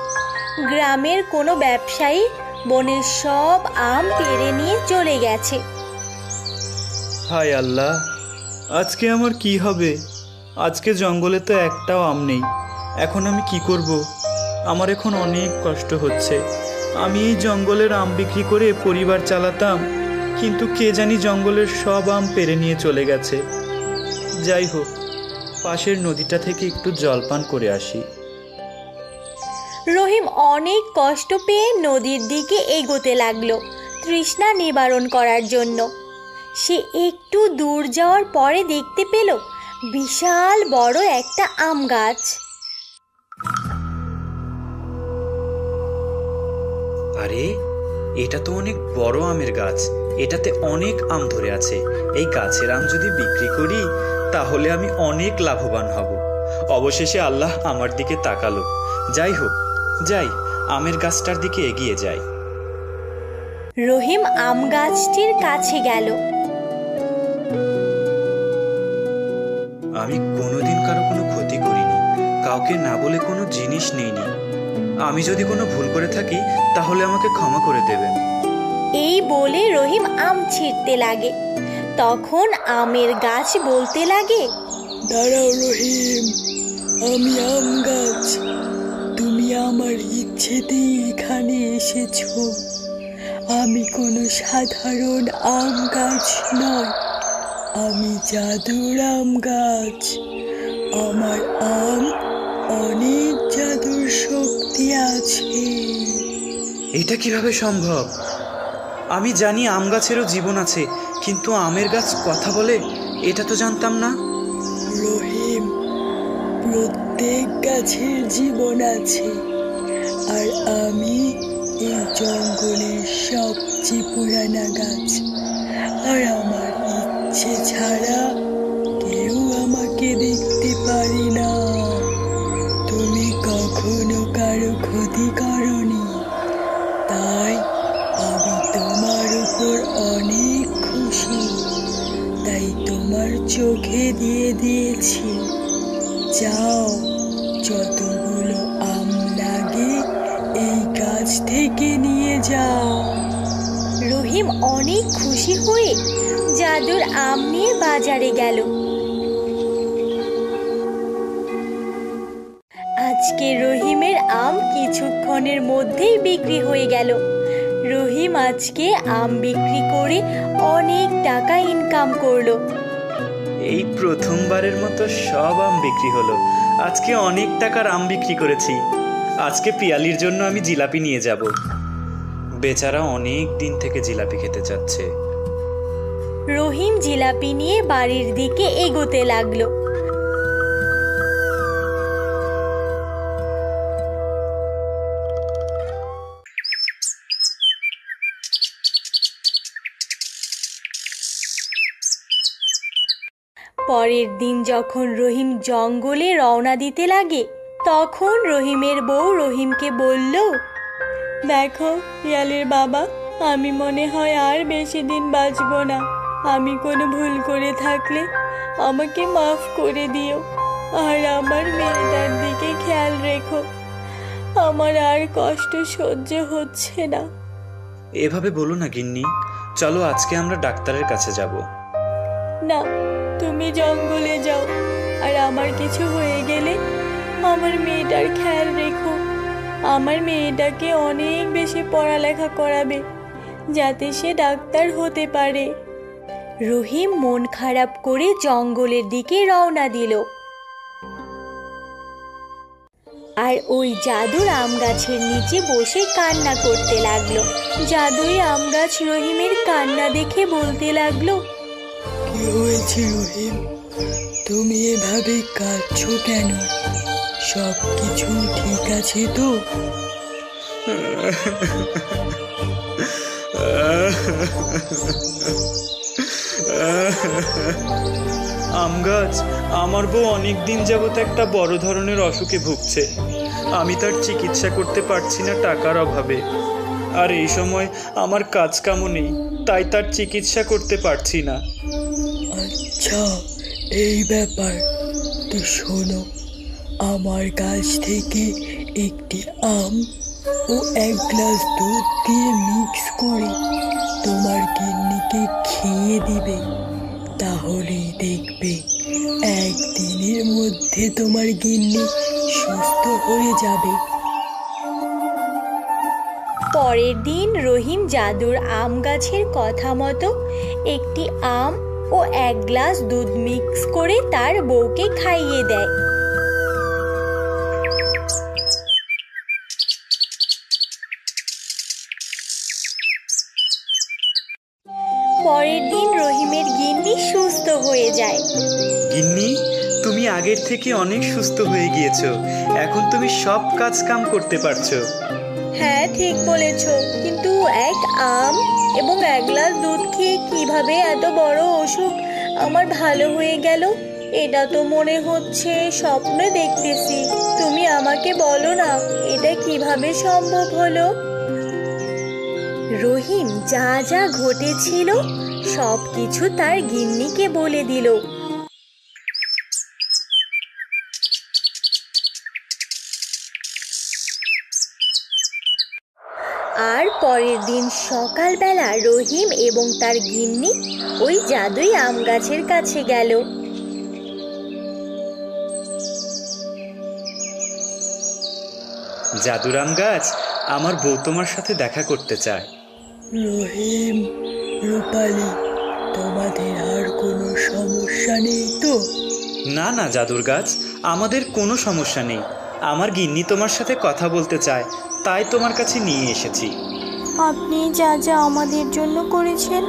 গ্রামের কোনো ব্যবসায়ী বনের সব আম পেড়ে নিয়ে চলে গেছে। হায় আল্লাহ, আজকে আমার কি হবে? আজকে জঙ্গলে তো একটাও আম নেই। এখন আমি কি করব? আমার এখন অনেক কষ্ট হচ্ছে। আমি এই জঙ্গলের আম বিক্রি করে পরিবার চালাতাম, কিন্তু কে জানি জঙ্গলের সব আম পেড়ে নিয়ে চলে গেছে। যাই হোক, পাশের নদীটা থেকে একটু জলপান করে আসি। রহিম অনেক কষ্ট পেয়ে নদীর দিকে এগোতে লাগলো তৃষ্ণা নিবারণ করার জন্য। সে একটু দূর যাওয়ার পরে দেখতে পেল বিশাল বড় একটা আম গাছ। আরে, এটা তো অনেক বড় আমের গাছ। এটাতে অনেক আম ধরে আছে। এই গাছের আম যদি বিক্রি করি তাহলে আমি অনেক লাভবান হব। অবশেষে আল্লাহ আমার দিকে তাকালো। যাই হোক, যাই আমের গাছটার দিকে এগিয়ে যাই। রহিম আম গাছটির কাছে গেল। আমি কোনোদিন কারো কোনো ক্ষতি করিনি, কাউকে না বলে কোনো জিনিস নিইনি। আমি যদি কোনো ভুল করে থাকি তাহলে আমাকে ক্ষমা করে দেবেন। এই বলে রহিম আম ছিঁড়তে লাগে। তখন আমের গাছ বলতে লাগে, দাঁড়াও রহিম, আমি আম গাছ। তুমি আমার ইচ্ছেতেই এখানে এসেছো। আমি কোনো সাধারণ আম গাছ নয়, আমি জাদুর আম গাছ। আমার আম অনেক জাদুর শক্তি আছে। এটা কিভাবে সম্ভব? আমি জানি আম গাছেরও জীবন আছে, কিন্তু আমের গাছ কথা বলে এটা তো জানতাম না। রহিম, প্রত্যেক গাছের জীবন আছে, আর আমি এই জঙ্গলের সবচেয়ে পুরানা গাছ। আর আমার ইচ্ছে ছাড়া কেউ আমাকে দেখতে পারে না। তুমি কখনো কারো ক্ষতি করনি, তাই আমি তোমার উপর অনেক খুশি। তাই তোমার চোখে দিয়ে দিয়েছি। যাও, যতগুলো যাও। রহিম অনেক খুশি হয়ে জাদুর আম নিয়ে বাজারে গেল। আজকে রহিমের আম কিছুক্ষণের মধ্যেই বিক্রি হয়ে গেল। রহিম আজকে আম বিক্রি করে অনেক টাকা ইনকাম করলো। এই প্রথমবারের মতো সব আম বিক্রি হলো। আজকে অনেক টাকার আম বিক্রি করেছি। আজকে পিয়ালির জন্য আমি জিলাপি নিয়ে যাব। বেচারা অনেক দিন থেকে জিলাপি খেতে চাচ্ছে। রহিম জিলাপি নিয়ে বাড়ির দিকে এগোতে লাগলো। পরের দিন যখন রহিম জঙ্গলে রওনা দিতে লাগে, তখন রহিমের বউ রহিমকে বলল, দেখো পিয়ালির বাবা, আমি মনে হয় আর বেশি দিন বাঁচব না। আমি কোনো ভুল করে থাকলে আমাকে মাফ করে দিও, আর আমার মেয়েটার দিকে খেয়াল রেখো। আমার আর কষ্ট সহ্য হচ্ছে না। এভাবে বলো না গিন্নি, চলো আজকে আমরা ডাক্তারের কাছে যাব। না, তুমি জঙ্গলে যাও, আর আমার কিছু হয়ে গেলে আমার মেয়েটার খেয়াল রেখো। আমার মেয়েটাকে অনেক বেশি পড়ালেখা করাবে, যাতে সে ডাক্তার হতে পারে। রহিম মন খারাপ করে জঙ্গলের দিকে রওনা দিল। আর ওই জাদুর আম গাছের নিচে বসে কান্না করতে লাগলো। জাদুই আম গাছ রহিমের কান্না দেখে বলতে লাগলো, কি হয়েছে রহিম? তুমি এভাবে কাঁদছো কেন? সব কিছু ঠিক আছে তো? আম গাছ, আমার বউ অনেক দিন যাবত একটা বড় ধরনের অসুখে ভুগছে। আমি তার চিকিৎসা করতে পারছি না টাকার অভাবে। আর এই সময় আমার কাজ কামও নেই, তাই তার চিকিৎসা করতে পারছি না। আচ্ছা, এই ব্যাপার তো শোনো, আমার গাছ থেকে একটি আম ও 1 গ্লাস দুধ দিয়ে মিক্স করে তোমার গিন্নিকে খেয়ে দিবে। তাহলেই দেখবে একদিনের মধ্যে তোমার গিন্নি সুস্থ হয়ে যাবে। পরের দিন রহিম জাদুর আম গাছের কথা মতো একটি আম ও 1 গ্লাস দুধ মিক্স করে তার বউকে খাইয়ে দেয়। পরের দিন রহিমের গিন্নি সুস্থ হয়ে যায়। গিন্নি, তুমি আগের থেকে অনেক সুস্থ হয়ে গিয়েছো। এখন তুমি সব কাজ কাম করতে পারছো। হ্যাঁ, ঠিক বলেছ, কিন্তু 1 আম এবং 1 গ্লাস দুধ খেয়ে কিভাবে এত বড় অসুখ আমার ভালো হয়ে গেল? এটা তো মনে হচ্ছে স্বপ্ন দেখতেছি। তুমি আমাকে বলো না, এটা কিভাবে সম্ভব হলো? রহিম যা যা ঘটেছিল সব কিছু তার গিন্নিকে বলে দিল। আর পরের দিন সকালবেলা রহিম এবং তার গিন্নি ওই জাদুই আম গাছের কাছে গেল। জাদুর আম গাছ, আমার বউ তোমার সাথে দেখা করতে চায়। রহিম, রূপালী, তোমাদের আর কোনো সমস্যা নেই তো? না না জাদুর গাছ, আমাদের কোনো সমস্যা নেই। আমার গিন্নি তোমার সাথে কথা বলতে চায়, তাই তোমার কাছে নিয়ে এসেছি। আপনি যা যা আমাদের জন্য করেছেন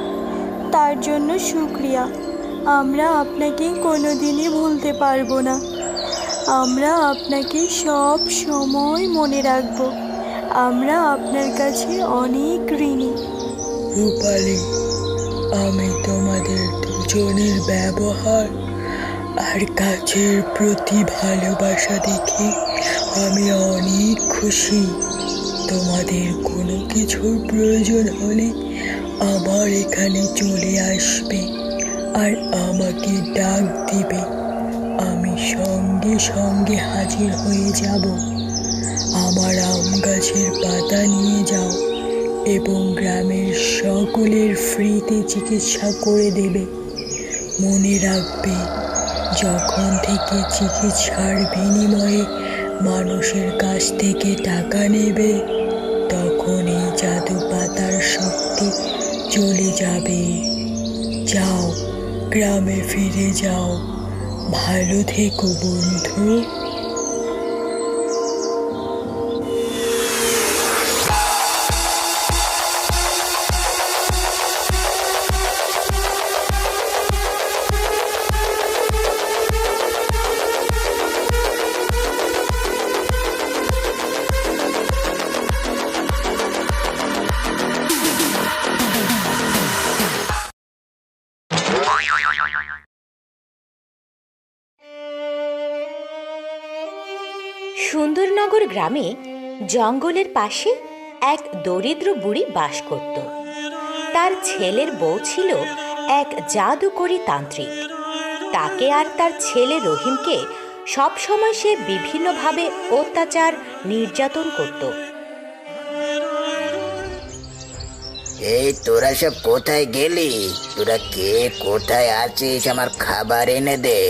তার জন্য শুকরিয়া। আমরা আপনাকে কোনোদিনই ভুলতে পারবো না। আমরা আপনাকে সব সময় মনে রাখবো। আমরা আপনার কাছে অনেক ঋণী। রূপালী, আমি তোমাদের দুজনের ব্যবহার আর কাজের প্রতি ভালোবাসা দেখে আমি অনেক খুশি। তোমাদের কোনো কিছুর প্রয়োজন হলে আমার এখানে চলে আসবে আর আমাকে ডাক দিবে। আমি সঙ্গে সঙ্গে হাজির হয়ে যাব। আমার আম গাছের পাতা নিয়ে যাও এবং গ্রামের সকলের ফ্রিতে চিকিৎসা করে দেবে। মনে রাখবে, যখন থেকে চিকিৎসার বিনিময়ে মানুষের কাছ থেকে টাকা নেবে, তখন এই জাদু পাতার শক্তি চলে যাবে। যাও, গ্রামে ফিরে যাও। ভালো থেকো বন্ধু। সুন্দরনগর গ্রামে জঙ্গলের পাশে এক দরিদ্র বুড়ি বাস করত। তার ছেলের বউ ছিল এক জাদুকরী তান্ত্রিক। তাকে আর তার ছেলে রহিমকে সবসময় সে বিভিন্নভাবে অত্যাচার নির্যাতন করত। এই তোরা সব কোথায় গেলি? তোরা কে কোথায় আছিস? আমার খাবার এনে দে।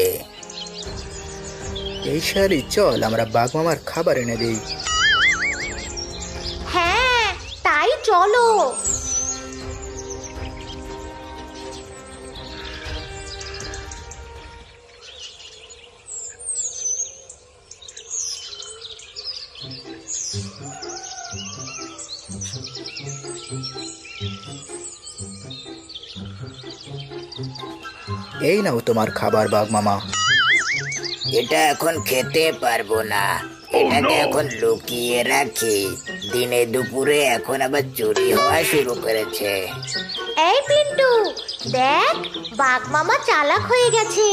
এই শালি, চল আমরা বাঘ মামার খাবার এনে দিই। হ্যাঁ, তাই চলো। এই নাও তোমার খাবার বাঘ মামা। এটা এখন খেতে পারবো না, এটাকে এখন লুকিয়ে রাখি। দিনে দুপুরে এখন আবার চুরি হওয়া শুরু করেছে। এই পিন্টু, দেখ বাঘ মামা চালাক হয়ে গেছে।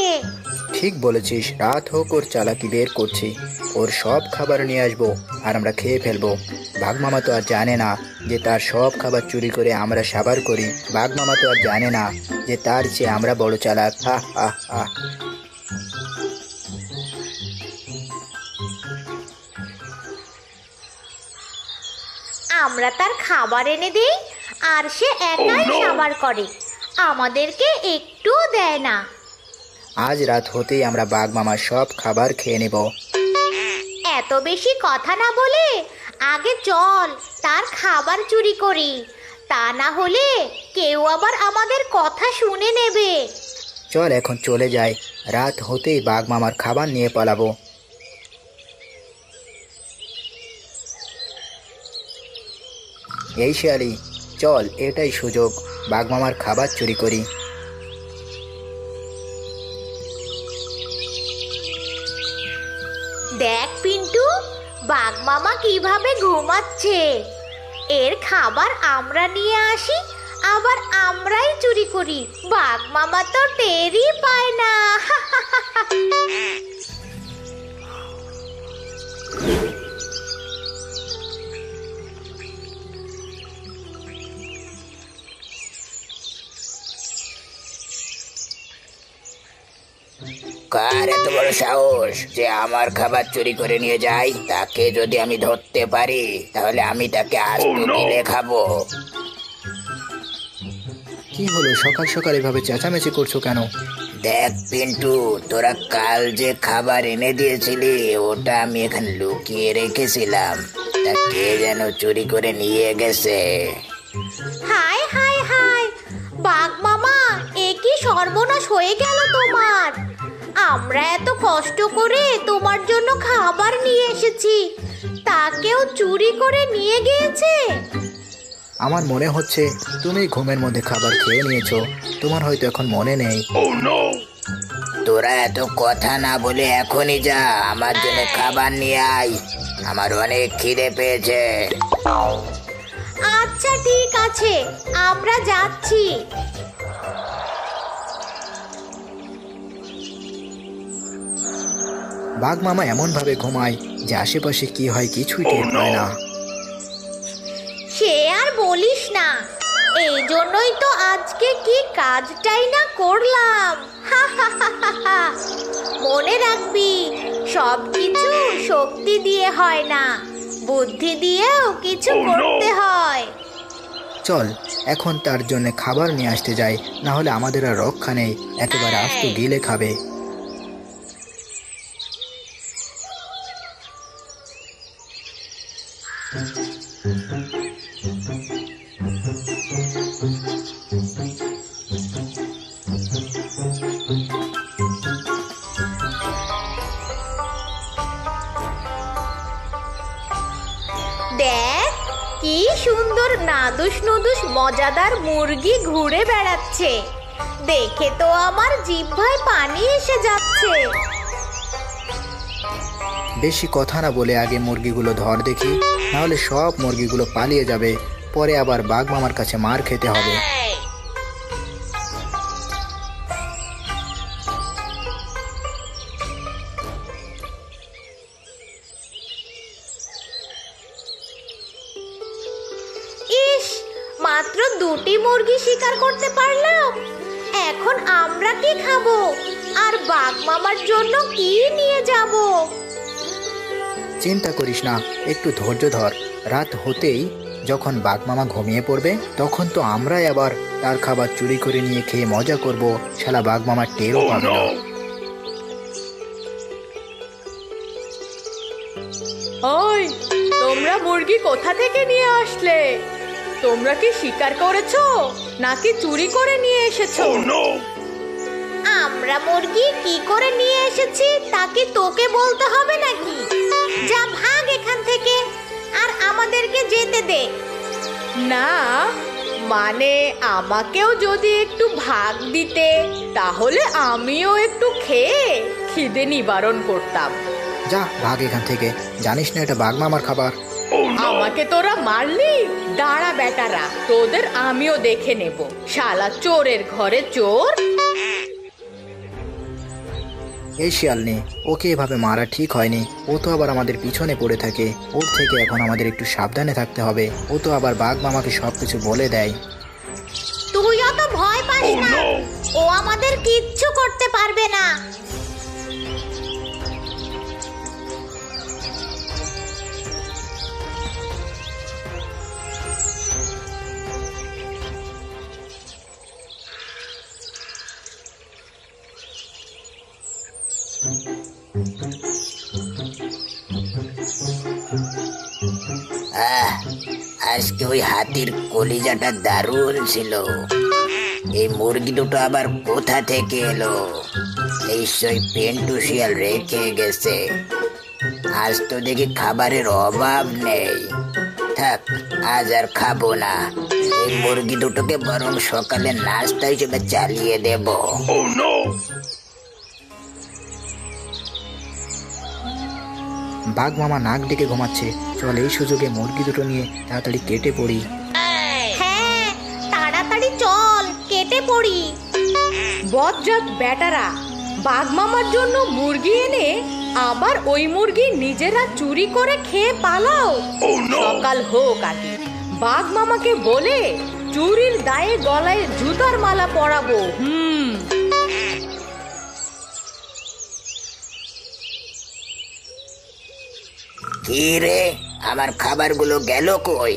ঠিক বলেছিস, রাত হোক ওর চালাকি বের করছি। ওর সব খাবার নিয়ে আসবো আর আমরা খেয়ে ফেলবো। বাঘ মামা তো আর জানে না যে তার সব খাবার চুরি করে আমরা সাবার করি। বাঘ মামা তো আর জানে না যে তার চেয়ে আমরা বড় চালাক। হা হা হা। আমরা তার খাবার এনে দিই আর সে একাই সাবার করে, আমাদেরকে একটুও দেয় না। আজ রাত হতেই আমরা বাঘ মামার সব খাবার খেয়ে নেব। এত বেশি কথা না বলে আগে চল তার খাবার চুরি করি, তা না হলে কেউ আবার আমাদের কথা শুনে নেবে। চল এখন চলে যাই, রাত হতেই বাঘ মামার খাবার নিয়ে পালাবো। এই শিয়ালি, চল, এটাই সুযোগ, বাঘ মামার খাবার চুরি করি। দেখ পিন্টু, বাঘ মামা কিভাবে ঘুমাচ্ছে। এর খাবার আমরা নিয়ে আসি, আবার আমরাই চুরি করি। বাঘ মামা তো টেরই পায় না। কার এত বড় সাহস যে আমার খাবার চুরি করে নিয়ে যায়? তাকে যদি আমি ধরতে পারি তাহলে আমি তাকে আস্ত দিলে খাবো। কি হলো, সকাল সকাল এভাবে চেঁচামেচি করছো কেন? দেখ পিন্টু, তোরা কাল যে খাবার এনে দিয়েছিলি ওটা আমি এখানে লুকিয়ে রেখেছিলাম, তা কে যেন চুরি করে নিয়ে গেছে। হায় হায় হায়, বাঘ মামা, এ কি সর্বনাশ হয়ে গেল তোমার। আমরা এত কষ্ট করে তোমার জন্য খাবার নিয়ে এসেছি, তাকেও চুরি করে নিয়ে গিয়েছে। আমার মনে হচ্ছে তুমি ঘুমের মধ্যে খাবার খেয়ে নিয়েছো, তোমার হয়তো এখন মনে নেই। তোরা এত কথা না বলে এখনই যা, আমার জন্য খাবার নিয়ে আয়, আমার অনেক খিদে পেয়েছে। আচ্ছা ঠিক আছে, আমরা যাচ্ছি। বাঘ মামা এমন ভাবে ঘুমায় যে আশেপাশে কি হয় কিছুই টের পায় না। সে আর বলিস না, এই জন্যই তো আজকে কি কাজটাই না করলাম। মনে রাখবি, সব কিছু শক্তি দিয়ে হয় না, বুদ্ধি দিয়েও কিছু করতে হয়। চল এখন তার জন্য খাবার নিয়ে আসতে যাই, না হলে আমাদের আর রক্ষা নেই, একেবারে আস্ত গিলে খাবে। দেখ কি সুন্দর নাদুস নুদুস মজাদার মুরগি ঘুরে বেড়াচ্ছে, দেখে তো আমার জিহ্বায় পানি এসে যাচ্ছে। বেশি কথা না বলে আগে মুরগিগুলো ধর দেখি, না হলে সব মুরগিগুলো পালিয়ে যাবে, পরে আবার বাঘ মামার কাছে মার খেতে হবে। ইস, মাত্র 2টি মুরগি শিকার করতে পারলাম। এখন আমরা কি খাবো আর বাঘ মামার জন্য কি নিয়ে যাব? চিন্তা করিস না, একটু ধৈর্য ধর। রাত হতেই যখন বাঘ মামা ঘুমিয়ে পড়বে তখন তো আমরাই আবার তার খাবার চুরি করে নিয়ে খেয়ে মজা করব, শালা বাঘ মামা টেরও পাবে না। ওই, তোমরা মুরগি কোথা থেকে নিয়ে আসলে? তোমরা কি শিকার করেছো নাকি চুরি করে নিয়ে এসেছো? আমরা মুরগি কি করে নিয়ে এসেছি তা কি তোকে বলতে হবে নাকি? যা ভাগ এখান থেকে আর আমাদেরকে যেতে দে। না, মানে আমাকেও যদি একটু ভাগ দিতে তাহলে আমিও একটু খেয়ে খিদে নিবারণ করতাম। যা ভাগ এখান থেকে, জানিস না এটা বাঘ মামার খাবার। আমাকে তোরা মারলি? দাঁড়া বেটারা, তোদের আমিও দেখে নেব। শালা চোরের ঘরে চোর। এই শিয়ালনি, ওকে এভাবে মারা ঠিক হয়নি। ও তো আবার আমাদের পিছনে পড়ে থাকে, ওর থেকে এখন আমাদের একটু সাবধানে থাকতে হবে। ও তো আবার বাঘ মামাকে সবকিছু বলে দেয়। তুই অত ভয় পাস না, ও আমাদের কিচ্ছু করতে পারবে না। আজকে ওই হাতির কলিজাটা দারুণ ছিল। এই মুরগি দুটো আবার কোথা থেকে এলো? নিশ্চয়ই পেন্টু শিয়াল রেখে গেছে। আজ তো দেখি খাবারের অভাব নেই। থাক, আজ আর খাবো না। এই মুরগি দুটোকে বরং সকালে নাস্তা হিসেবে চালিয়ে দেব। বাঘ মামা নাক ডেকে ঘুমাচ্ছে, চল এই সুযোগে মুরগি দুটো নিয়ে তাড়াতাড়ি কেটে পড়ি। হ্যাঁ, তাড়াতাড়ি চল, কেটে পড়ি। বজ্জাত বেটারা, বাঘ মামার জন্য মুরগি এনে আবার ওই মুরগি নিজেরা চুরি করে খেয়ে পালাও। সকাল হোক আগে, বাঘ মামাকে বলে চুরির দায়ে গলায় জুতার মালা পরাবো। কি রে, আমার খাবারগুলো গেল কই?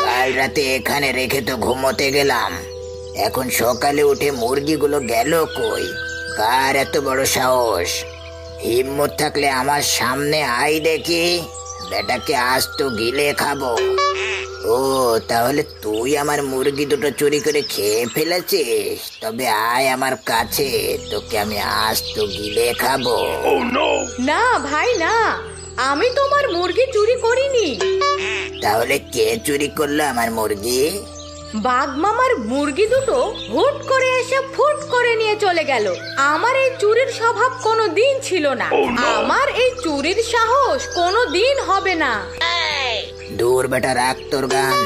কাল রাতে এখানে রেখে তো ঘুমোতে গেলাম, এখন সকালে উঠে মুরগিগুলো গেল কই? কার এত বড় সাহস? হিম্মত থাকলে আমার সামনে আয় দেখি, বেটাকে আজ তো গিলে খাবো। ও, তাহলে তুই আমার মুরগি দুটো চুরি করে খেয়ে ফেলেছিস? তবে আয় আমার কাছে, তোকে আমি আজ তো গিলে খাবো। না ভাই না, আমি তোমার মুরগি চুরি করিনি। তাহলে কে চুরি করলো আমার মুরগি? বাঘ মামার মুরগি দুটো হুট করে এসে ফুট করে নিয়ে চলে গেল। আমার এই চুরির স্বভাব কোনো দিন ছিল না। আমার এই চুরির সাহস কোনো দিন হবে না। দূর বেটা, রাখ তোর গান।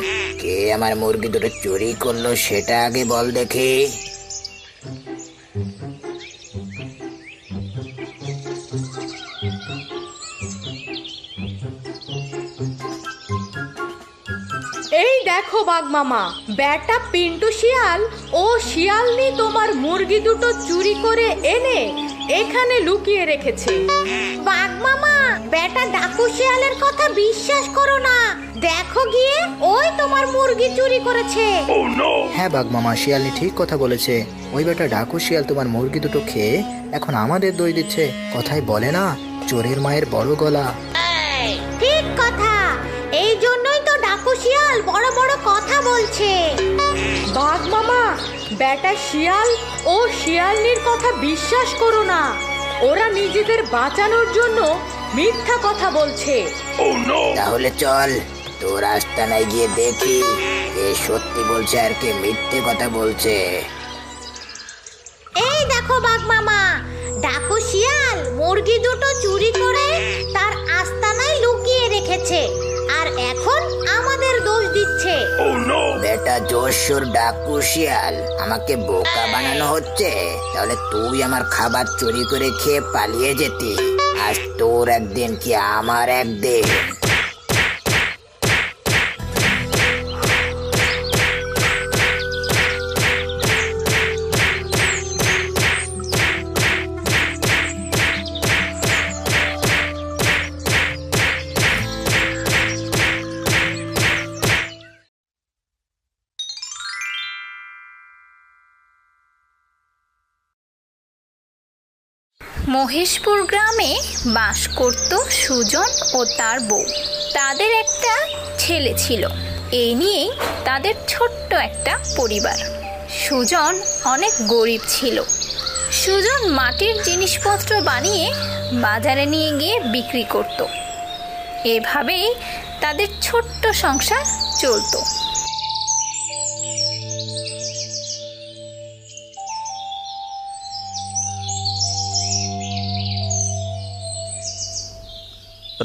কে আমার মুরগি দুটো চুরি করলো সেটা আগে বল দেখি। এই দেখো বাঘ মামা, বেটা পিন্টু শিয়াল ও শিয়ালনি তোমার মুরগি দুটো চুরি করে এনে এখানে লুকিয়ে রেখেছে। বাঘ মামা, বেটা ডাকু শিয়ালের কথা বিশ্বাস করো না। দেখো গিয়ে, ওই তোমার মুরগি চুরি করেছে। হ্যাঁ বাঘ মামা, শিয়ালনি ঠিক কথা বলেছে। ওই বেটা ডাকু শিয়াল তোমার মুরগি দুটো খেয়ে এখন আমাদের দই দিচ্ছে। কথাই বলে না, চোরের মায়ের বড় গলা। ঠিক কথা, এই জন্যই তো ডাকু শিয়াল বড় বড় কথা বলছে। বাঘ মামা, বেটা শিয়াল ও শিয়ালনির কথা বিশ্বাস করো না। ওরা নিজেদের বাঁচানোর জন্য মিথ্যা কথা বলছে। তাহলে চল তোর আস্তানায় গিয়ে দেখি কে সত্যি বলছে আর কে মিথ্যে কথা বলছে। এই দেখো বাঘ মামা, ডাকু শিয়াল মুরগি দুটো চুরি করে তার আস্তানায় লুকিয়ে রেখেছে, আর এখন আমাদের দোষ দিচ্ছে। বেটা জোশর ডাকু শিয়াল, আমাকে বোকা বানানো হচ্ছে। তাহলে তুই আমার খাবার চুরি করে খেয়ে পালিয়ে যেতি, আজ তোর একদিন কি আমার একদিন। মহেশপুর গ্রামে বাস করত সুজন ও তার বউ। তাদের একটা ছেলে ছিল। এই নিয়েই তাদের ছোট্ট একটা পরিবার। সুজন অনেক গরিব ছিল। সুজন মাটির জিনিসপত্র বানিয়ে বাজারে নিয়ে গিয়ে বিক্রি করত। এভাবেই তাদের ছোট্ট সংসার চলতো।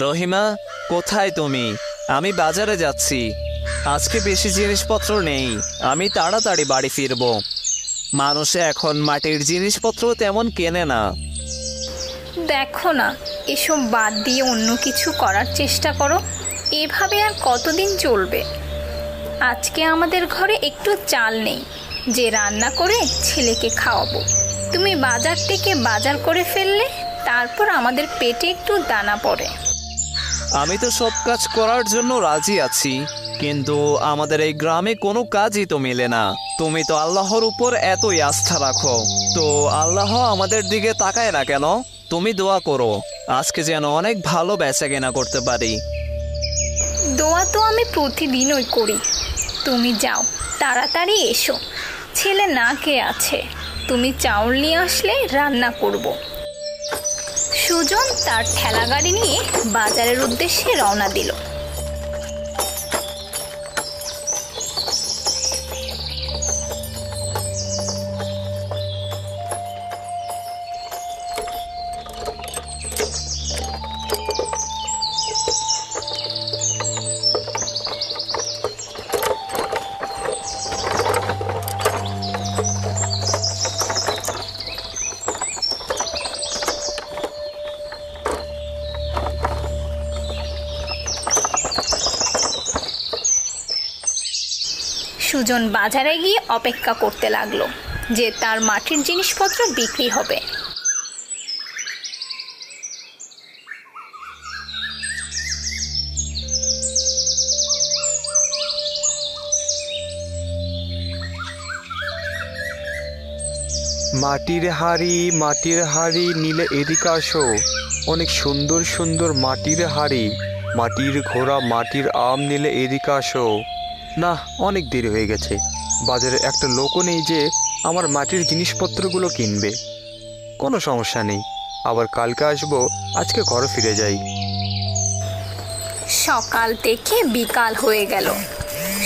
রহিমা, কোথায় তুমি? আমি বাজারে যাচ্ছি। আজকে বেশি জিনিসপত্র নেই, আমি তাড়াতাড়ি বাড়ি ফিরব। মানুষ এখন মাটির জিনিসপত্র তেমন কেনে না। দেখো না, এসব বাদ দিয়ে অন্য কিছু করার চেষ্টা করো। এভাবে আর কতদিন চলবে? আজকে আমাদের ঘরে একটু চাল নেই যে রান্না করে ছেলেকে খাওয়াবো। তুমি বাজার থেকে বাজার করে ফেললে, তারপর আমাদের পেটে একটু দানা পড়ে। আমি তো সব কাজ করার জন্য রাজি আছি, কিন্তু আমাদের এই গ্রামে কোনো কাজই তো মেলে না। তুমি তো আল্লাহর উপর এতই আস্থা রাখো, তো আল্লাহ আমাদের দিকে তাকায় না কেন? তুমি দোয়া করো আজকে যেন অনেক ভালো বেচাকেনা করতে পারি। দোয়া তো আমি প্রতিদিনই করি। তুমি যাও, তাড়াতাড়ি এসো। ছেলে না খেয়ে আছে, তুমি চাউল নিয়ে আসলে রান্না করব। সুজন তার ঠেলা গাড়ি নিয়ে বাজারের উদ্দেশ্যে রওনা দিল। সুজন বাজারে গিয়ে অপেক্ষা করতে লাগলো যে তার মাটির জিনিসপত্র বিক্রি হবে। মাটির হাড়ি নিলে এদিকে আসো। অনেক সুন্দর সুন্দর মাটির হাড়ি, মাটির ঘোড়া, মাটির আম নিলে এদিকে আসো। না, অনেক দেরি হয়ে গেছে। বাজারে একটা লোকও নেই যে আমার মাটির জিনিসপত্রগুলো কিনবে। কোনো সমস্যা নেই, আবার কালকে আসবো। আজকে ঘরে ফিরে যাই। সকাল থেকে বিকাল হয়ে গেল।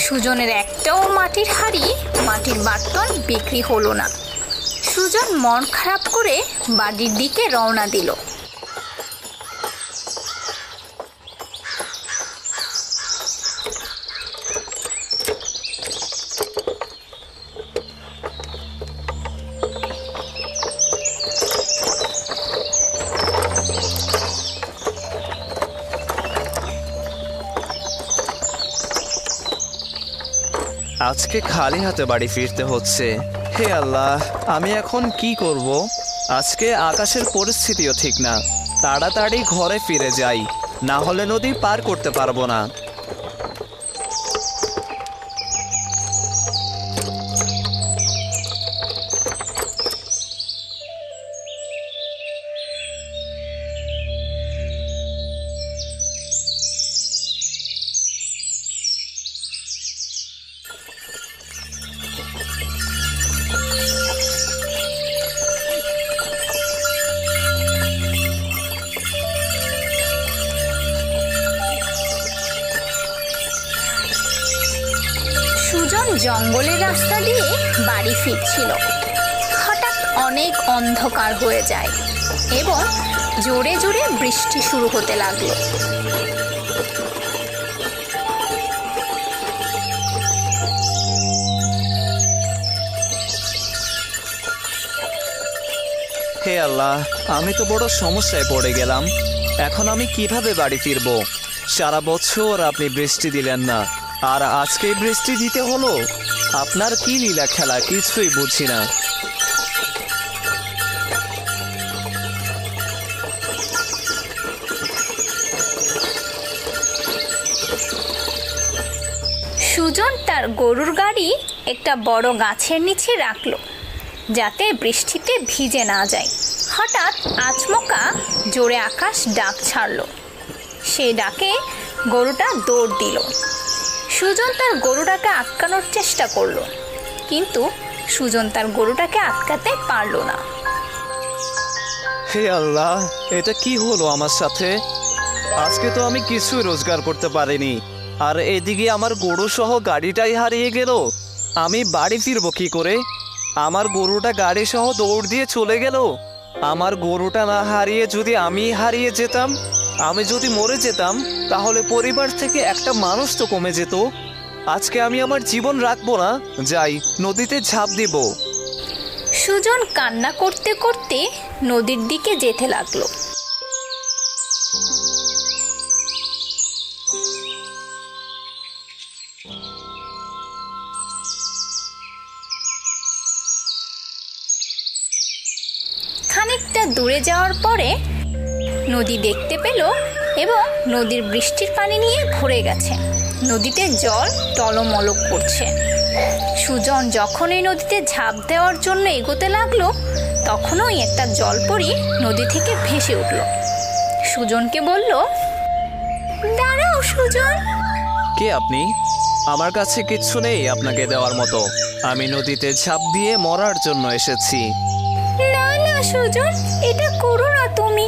সুজনের একটাও মাটির হাড়ি, মাটির বার্তন বিক্রি হলো না। সুজন মন খারাপ করে বাড়ির দিকে রওনা দিল। আজকে খালি হাতে বাড়ি ফিরতে হচ্ছে। হে আল্লাহ, আমি এখন কি করব? আজকে আকাশের পরিস্থিতিও ঠিক না। তাড়াতাড়ি ঘরে ফিরে যাই, না হলে নদী পার করতে পারবো না। সুজন জঙ্গলের রাস্তা দিয়ে বাড়ি ফিরছিল। হঠাৎ অনেক অন্ধকার হয়ে যায় এবং জোরে জোরে বৃষ্টি শুরু হতে লাগলো। হে আল্লাহ, আমি তো বড় সমস্যায় পড়ে গেলাম। এখন আমি কিভাবে বাড়ি ফিরবো? সারা বছর আপনি বৃষ্টি দিলেন না, আর আজকে বৃষ্টি দিতে হলো। আপনার কি লীলা খেলা কিছুই বুঝছি না। সুজন তার গরুর গাড়ি একটা বড় গাছের নিচে রাখলো যাতে বৃষ্টিতে ভিজে না যায়। হঠাৎ আচমকা জোরে আকাশ ডাক ছাড়লো। সেই ডাকে গরুটা দৌড় দিল। সুজন তার গরুটাকে আটকানোর চেষ্টা করলো, কিন্তু সুজন তার গরুটাকে আটকাতে পারল না। হে আল্লাহ, এটা কি হলো আমার সাথে? আজকে তো আমি কিছুই রোজগার করতে পারিনি, আর এদিকে আমার গরু সহ গাড়িটাই হারিয়ে গেল। আমি বাড়ি ফিরবো কি করে? আমার গরুটা গাড়ি সহ দৌড় দিয়ে চলে গেল। আমার গরুটা না হারিয়ে যদি আমি হারিয়ে যেতাম, আমি যদি মরে যেতাম, তাহলে পরিবার থেকে একটা মানুষ তো কমে যেত। আজকে আমি আমার জীবন রাখবো না, যাই নদীতে ঝাঁপ দিব। সুজন কান্না করতে করতে নদীর দিকে যেতে লাগলো। খানিকটা দূরে যাওয়ার পরে নদী দেখতে পেল এবং নদীর বৃষ্টির পানি নিয়ে ভরে গেছে। নদীতে জল টলমল করছে। সুজন যখন এই নদীতে ঝাঁপ দেওয়ার জন্য এগোতে লাগলো, তখনই একটা জলপরি নদী থেকে ভেসে উঠল। সুজনকে বলল, দাঁড়াও সুজন। কে আপনি? আমার কাছে কিচ্ছু নেই আপনাকে দেওয়ার মতো। আমি নদীতে ঝাঁপ দিয়ে মরার জন্য এসেছি। না না সুজন, এটা করো না তুমি।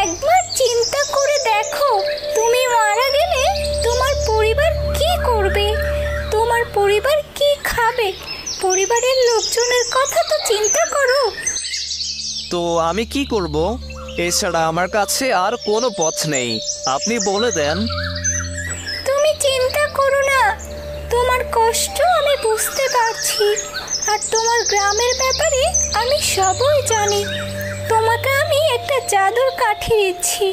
একবার চিন্তা করে দেখো, তুমি মারা গেলে তোমার পরিবার কি করবে? তোমার পরিবার কি খাবে? পরিবারের লোকজনের কথা তো চিন্তা করো। তো আমি কি করব? এছাড়া আমার কাছে আর কোনো পথ নেই। আপনি বলে দেন। তুমি চিন্তা করো না, তোমার কষ্ট আমি বুঝতে পারছি, আর তোমার গ্রামের ব্যাপারে আমি সবই জানি। তোমাকে আমি একটা জাদুর কাঠি দিচ্ছি।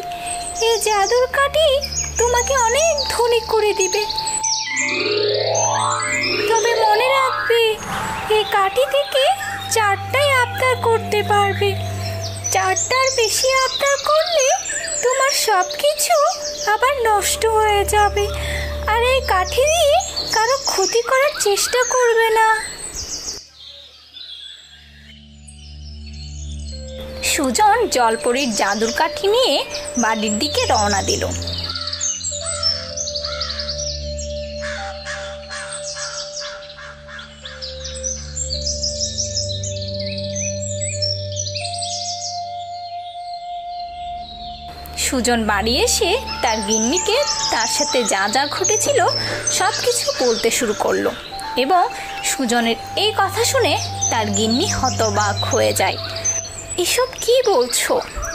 এই জাদুর কাঠি তোমাকে অনেক ধনী করে দিবে। তবে মনে রাখবে, এই কাঠি থেকে 4টাই আবদার করতে পারবে। 4টার বেশি আবদার করলে তোমার সব কিছু আবার নষ্ট হয়ে যাবে। আর এই কাঠি দিয়ে কারো ক্ষতি করার চেষ্টা করবে না। সুজন জলপরীর জাদুর কাঠি নিয়ে বাড়ির দিকে রওনা দিল। সুজন বাড়ি এসে তার গিন্নিকে তার সাথে যা যা ঘটেছিল সব কিছু বলতে শুরু করলো, এবং সুজনের এই কথা শুনে তার গিন্নি হতবাক হয়ে যায়। এসব কি বলছো?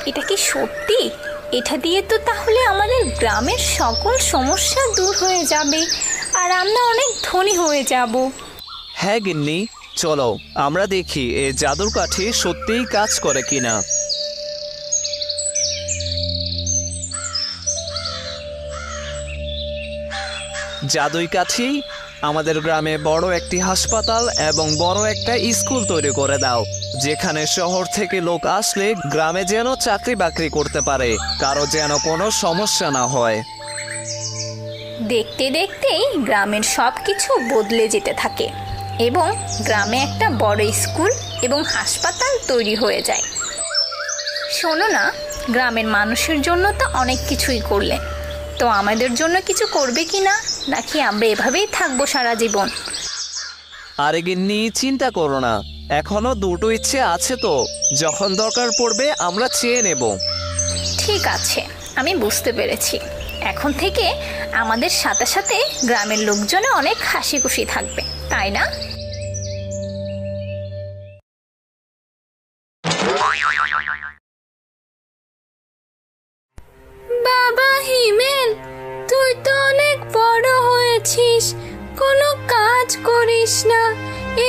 এটা কি সত্যি? এটা দিয়ে তো তাহলে আমাদের গ্রামের সকল সমস্যা দূর হয়ে যাবে, আর আমরা অনেক ধনী হয়ে যাব। হ্যাঁ গিন্নি, চলো আমরা দেখি এই জাদুর কাঠি সত্যিই কাজ করে কিনা। জাদুই কাঠি, আমাদের গ্রামে বড় একটি হাসপাতাল এবং বড় একটা স্কুল তৈরি করে দাও, যেখানে শহর থেকে লোক আসলে গ্রামে যেন চাকরি বাকরি করতে পারে, কারো যেন কোনো সমস্যা না হয়। দেখতে দেখতেই গ্রামের সব কিছু বদলে যেতে থাকে এবং গ্রামে একটা বড় স্কুল এবং হাসপাতাল তৈরি হয়ে যায়। শোনো না, গ্রামের মানুষের জন্য তো অনেক কিছুই করলে, তো আমাদের জন্য কিছু করবে কি না, নাকি আমরা এভাবেই থাকবো সারা জীবন? আরে গিন্নি, চিন্তা করো না, এখনো দুটো ইচ্ছে আছে তো, যখন দরকার পড়বে আমরা চেয়ে নেব। ঠিক আছে, আমি বুঝতে পেরেছি। এখন থেকে আমাদের সাথে সাথে গ্রামের লোকজনে অনেক হাসি খুশি থাকবে, তাই না? বাবা হিমেল, তুই তো অনেক বড় হয়েছিস, কোনো কাজ করিস না।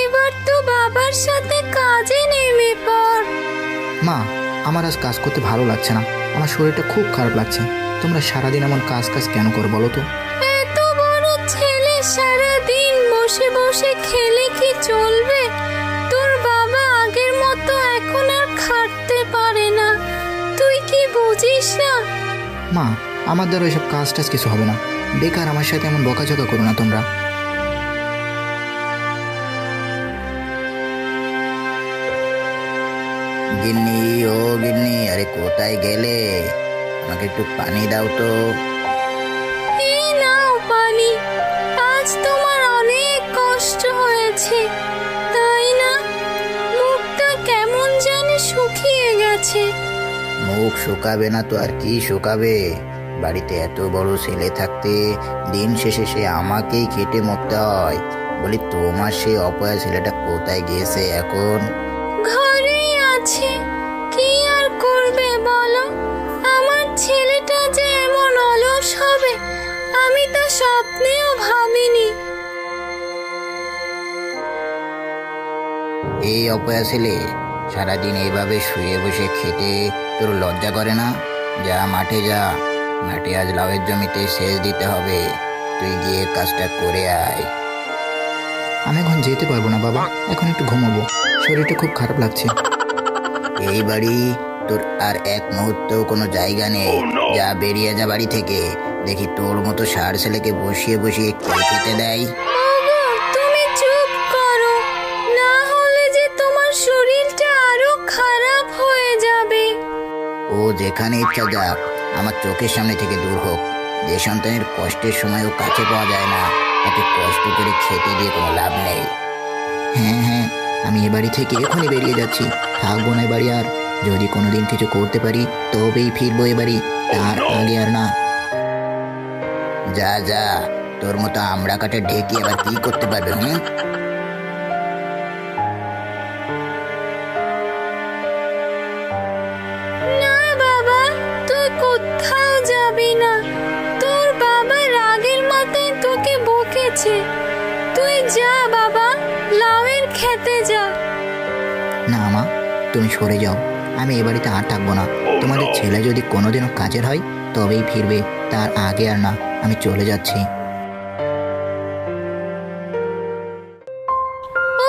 এবার তো বাবার সাথে কাজে নেমে পড়। মা, আমার আজ কাজ করতে ভালো লাগছে না, আমার শরীরটা খুব খারাপ লাগছে। তোমরা সারাদিন এমন কাজ কেন করো বলো তো? এত বড় ছেলে সারাদিন বসে বসে খেলে কি চলবে? তোর বাবা আগের মতো এখন আর খাটতে পারে না, তুই কি বুঝিস না? মা, আমার দ্বারা এসব কাজ কিছু হবে না, বেকার আমার সাথে এমন বকাঝকা করো না তোমরা। গিন্নি, ও গিন্নি, আরে কোথায় গেলে? আমাকে একটু পানি দাও তো। এই নাও পানি। আজ তোমার অনেক কষ্ট হয়েছে, তাই না? মুখটা কেমন জানি শুকিয়ে গেছে। মুখ শুকাবে না তো আর কি শুকাবে? বাড়িতে এত বড় ছেলে থাকতে দিন শেষে সে আমাকেই খেটে মরতে হয়। বলি, তোমার সেই অপয়া ছেলেটা কোথায় গিয়েছে এখন? ঘরেই আছে, কি আর করবে বলো? আমার ছেলেটা যে এমন অলস হবে আমি তা স্বপ্নেও ভাবিনি। এই অপয়া ছেলে সারাদিন এইভাবে শুয়ে বসে খেতে তোর লজ্জা করে না? যা মাঠে যা, মাঠে আজ লাউয়ের জমিতে সেচ দিতে হবে, তুই গিয়ে কাজটা করে আয়। আমি এখন যেতে পারবো না বাবা, এখন একটু ঘুমাবো, শরীরটা খুব খারাপ লাগছে। এই বাড়ি তোর আর এক মুহূর্ত কোনো জায়গা নেই, যা বেরিয়ে যা বাড়ি থেকে। দেখি তোর মতো ষাঁড় ছেলেকে বসিয়ে বসিয়ে কে খেতে দেয়। তুমি চুপ করো, না হলে যে তোমার শরীরটা আরো খারাপ হয়ে যাবে। ও যেখানে ইচ্ছা যাক, আমার চোখের সামনে থেকে দূর হোক। যে সন্তানের কষ্টের সময় ও কাছে পাওয়া যায় না, তাকে কষ্ট করে খেতে দিয়ে কোনো লাভ নেই। হ্যাঁ, আমি এ বাড়ি থেকে এখনই বেরিয়ে যাচ্ছি, থাকবো না এ বাড়ি আর। যদি কোনোদিন কিছু করতে পারি তবেই ফিরবো এ বাড়ি, তার আগে আর না। যা যা, তোর মতো আমরা কাটে ঢেকে আবার কি করতে পারবে? না বাবা, তুই কোথাও যাবি না। তোর বাবা রাগের মাথায় তোকে বকেছে। তুই যা বাবা, লাউয়ের খেতে যা। না মা, তুমি সরে যাও, আমি এ বাড়িতে আর থাকবো না। তোমাদের ছেলে যদি কোনোদিনও কাজের হয় তবেই ফিরবে, তার আগে আর না। আমি চলে যাচ্ছি।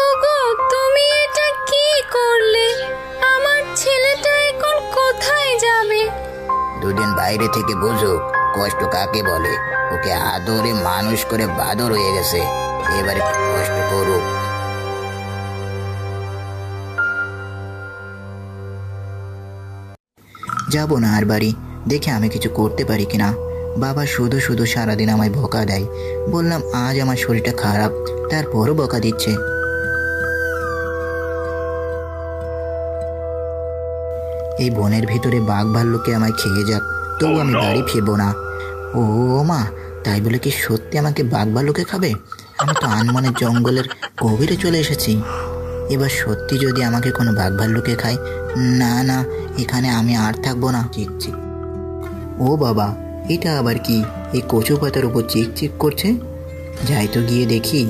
ওগো, তুমি এটা কি করলে? আমার ছেলেটা এখন কোথায় যাবে? দুদিন বাইরে থেকে বুঝুক কষ্ট কাকে বলে। ওকে আদরে মানুষ করে বাদর হয়ে গেছে, এবারে কষ্ট করুক। যাবো না আর বাড়ি, দেখে আমি কিছু করতে পারি কিনা। বাবা শুধু শুধু সারাদিন আমায় বকা দেয়। বললাম আজ আমার শরীরটা খারাপ, তারপরও বকা দিচ্ছে। এই বনের ভিতরে বাঘ ভাল্লুকে আমায় খেয়ে যাক, তবু আমি বাড়ি ফিরবো না। ও মা, তাই বলে কি সত্যি আমাকে বাঘ ভাল্লুকে খাবে? আমি তো আনমনের জঙ্গলের গভীরে চলে এসেছি। এবার সত্যি যদি আমাকে কোনো বাঘ ভাল্লুকে খায়, না, এখানে আমি আর থাকবো না। চিকচিক। ও বাবা, এটা আবার কি? এই কচু পাতার উপর চিকচিক করছে। যাই তো গিয়ে দেখি।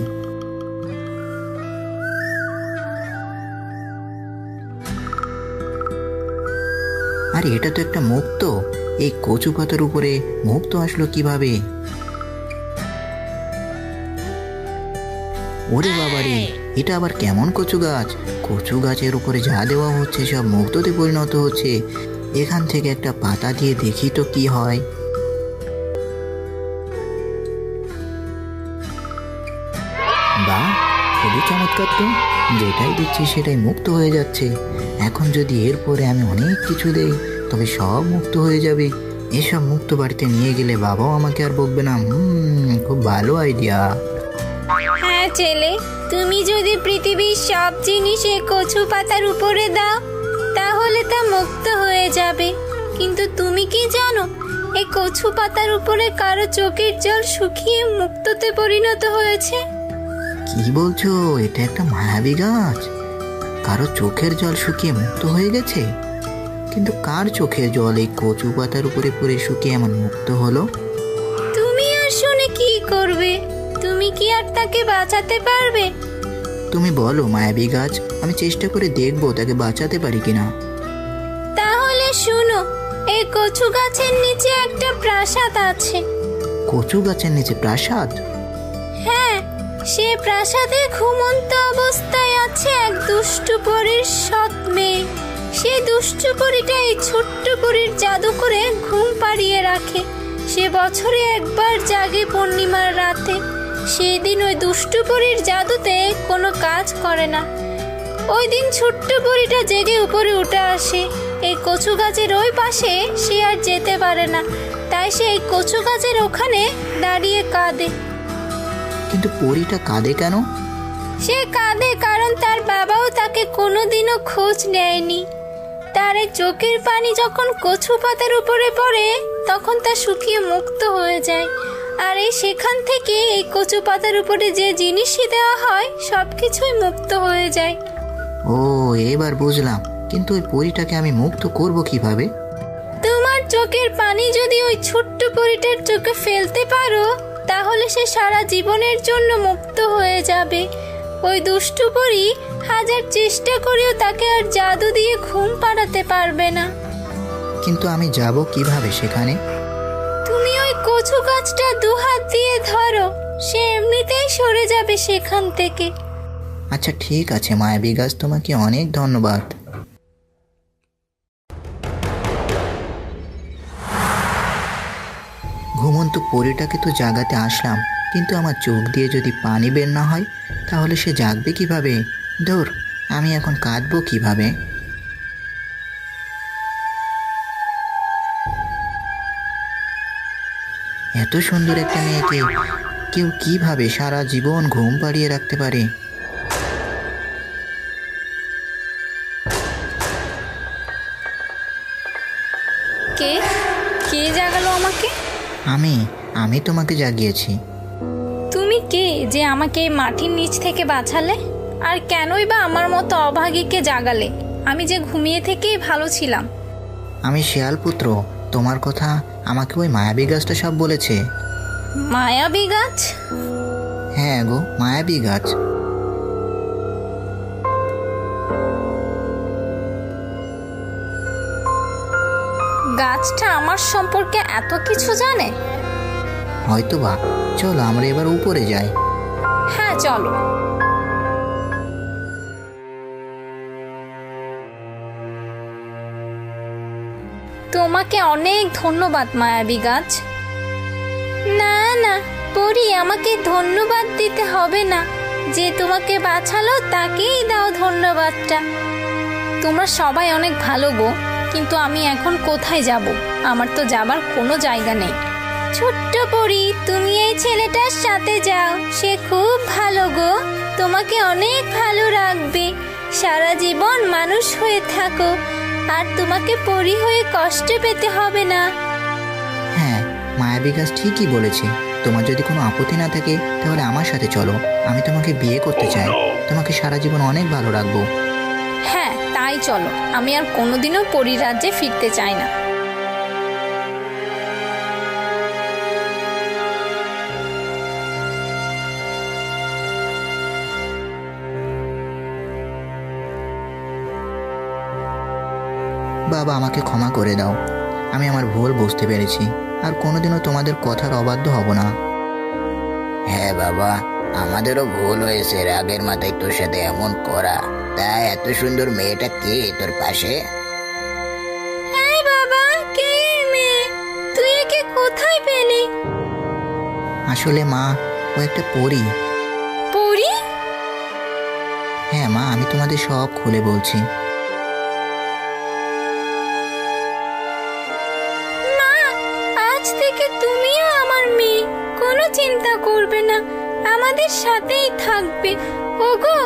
আরে এটা তো একটা মুক্ত। এই কচু পাতার উপরে মুক্ত আসলো কিভাবে? ওরে বাবারে, এটা আবার কেমন কচু গাছ? কচু গাছের উপরে যা দেওয়া হচ্ছে সব মুক্ততে পরিণত হচ্ছে। এখান থেকে একটা পাতা দিয়ে দেখি তো কি হয়। বাহ, খুবই চমৎকার তো। যেটাই দিচ্ছি সেটাই মুক্ত হয়ে যাচ্ছে। এখন যদি এরপরে আমি অনেক কিছু দেই তবে সব মুক্ত হয়ে যাবে। এসব মুক্ত বাড়িতে নিয়ে গেলে বাবাও আমাকে আর বকবে না। খুব ভালো আইডিয়া। হ্যাঁ ছেলে, তুমি যদি পৃথিবীর সব জিনিস এই কচু পাতার উপরে দাও তাহলে তা মুক্ত হয়ে যাবে। কিন্তু তুমি কি জানো, এই কচু পাতার উপরে কারো চোখের জল শুকিয়ে মুক্ততে পরিণত হয়েছে। কি বলছো? এটা একটা মায়াবী গাছ? কারো চোখের জল শুকিয়ে মুক্ত হয়ে গেছে? কিন্তু কার চোখের জল এই কচু পাতার উপরে পড়ে শুকিয়ে এমন মুক্ত হলো? তুমি আর শুনে কি করবে? তুমি কি আর তাকে বাঁচাতে পারবে? তুমি বলো মায়াবী গাছ, আমি চেষ্টা করে দেখবো তাকে বাঁচাতে পারি কিনা। তাহলে শুনো, এই কচু গাছের নিচে একটা প্রাসাদ আছে। কচু গাছের নিচে প্রাসাদ? হ্যাঁ, সে প্রাসাদে ঘুমন্ত অবস্থায় আছে এক দুষ্টু পরীর সৎ মেয়ে। সেই দুষ্টু পরীটা এই ছোট্ট পরীর জাদু করে ঘুম পাড়িয়ে রাখে। সে বছরে একবার জাগে পূর্ণিমার রাতে। সেই দিন ওই দুষ্টু পরীর জাদুতে কোনো কাজ করে না। ওই দিন ছোট্ট পরীটা জেগে উপরে উঠে আসে। এই কচু গাছের ওই পাশে সে আর যেতে পারে না, তাই সে এই কচু গাছের ওখানে দাঁড়িয়ে কাঁদে। কিন্তু পরীটা কাঁদে কেন? সে কাঁদে কারণ তার বাবাও তাকে কোনোদিনও খোঁজ নেয়নি। তার এই চোখের পানি যখন কচু পাতার উপরে পড়ে তখন তা শুকিয়ে মুক্ত হয়ে যায়। আর এই সেখান থেকে এই কচু পাতার উপরে যে জিনিসই দেওয়া হয় সবকিছুই মুক্ত হয়ে যায়। ও, এবার বুঝলাম। কিন্তু ওই পরীটাকে আমি মুক্ত করব কিভাবে? তোমার চোখের পানি যদি ওই ছোট্ট পরীটার চোখে ফেলতে পারো তাহলে সে সারা জীবনের জন্য মুক্ত হয়ে যাবে। ওই দুষ্টু পরী হাজার চেষ্টা করেও তাকে আর জাদু দিয়ে ঘুম পাড়াতে পারবে না। কিন্তু আমি যাব কিভাবে সেখানে? তুমি ওই কচু গাছটা দুহাত দিয়ে ধরো, সে এমনিতেই সরে যাবে সেখান থেকে। আচ্ছা ঠিক আছে মায়াবী গাছ, তোমাকে অনেক ধন্যবাদ। ঘুমন্ত পরীটাকে তো জাগাতে আসলাম, কিন্তু আমার চোখ দিয়ে যদি পানি বের না হয় তাহলে সে জাগবে কিভাবে? ধুর, আমি এখন কাঁদবো কিভাবে? এত সুন্দর একটা মেয়েকে কেউ কিভাবে সারা জীবন ঘুম পাড়িয়ে রাখতে পারে? কে কে জাগালো আমাকে? আমি তোমাকে জাগিয়েছি। তুমি কে যে আমাকে এই মাটির নিচ থেকে বাঁচালে? আর কেনই বা আমার মতো অভাগীকে জাগালে? আমি যে ঘুমিয়ে থেকেই ভালো ছিলাম। আমি শিয়াল পুত্র, তোমার কথা আমাকে ওই মায়াবী গাছটা সব বলেছে। মায়াবী গাছ? হ্যাঁ গো, মায়াবী গাছ। গাছটা আমার সম্পর্কে এত কিছু জানে? হয়তো বা। চলো আমরা এবার উপরে যাই। হ্যাঁ চলো। তোমাকে অনেক ধন্যবাদ মায়াবী গাছ। না না পরি, আমাকে ধন্যবাদ দিতে হবে না। যে তোমাকে বাঁচালো তাকেই দাও ধন্যবাদটা। তোমরা সবাই অনেক ভালো গো, কিন্তু আমি এখন কোথায় যাব? আমার তো যাবার কোনো জায়গা নেই। ছোট্ট পরি, তুমি এই ছেলেটার সাথে যাও, সে খুব ভালো গো, তোমাকে অনেক ভালো রাখবে। সারা জীবন মানুষ হয়ে থাকো, আর তোমাকে পরি হয়ে কষ্ট পেতে হবে না। হ্যাঁ, মায়াবী গাছ ঠিকই বলেছে। তোমার যদি কোনো আপত্তি না থাকে তাহলে আমার সাথে চলো। আমি তোমাকে বিয়ে করতে চাই, তোমাকে সারা জীবন অনেক ভালো রাখবো। হ্যাঁ তাই চলো, আমি আর কোনোদিনও পরী রাজ্যে ফিরতে চাই না। বাবা, আমাকে ক্ষমা করে দাও। আমি আমার ভুল বুঝতে পেরেছি, আর কোনোদিনও তোমাদের কথার অবাধ্য হব না। হ্যাঁ বাবা, আমাদেরও ভুল হয়েছে রাগের মাথায় তোর সাথে এমন করা। তাই এত সুন্দর মেয়েটা কে তোর পাশে? এই বাবা, কে মেয়ে? তুই একে কোথায় পেলি? আসলে মা, ও একটা পরী। পরী? হ্যাঁ মা, আমি তোমাদের সব খুলে বলছি। মা, আজ থেকে তুমিও আমার মেয়ে, কোনো চিন্তা করবে না, আমাদের সাথেই থাকবে। ওগো,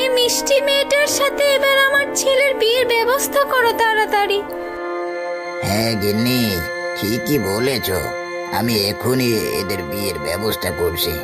এই মিষ্টি মেয়েটার সাথে এবার আমার ছেলের বিয়ের ব্যবস্থা করো তাড়াতাড়ি। হ্যাঁ গিন্নি, ঠিকই বলেছ, আমি এখনই এদের বিয়ের ব্যবস্থা করছি।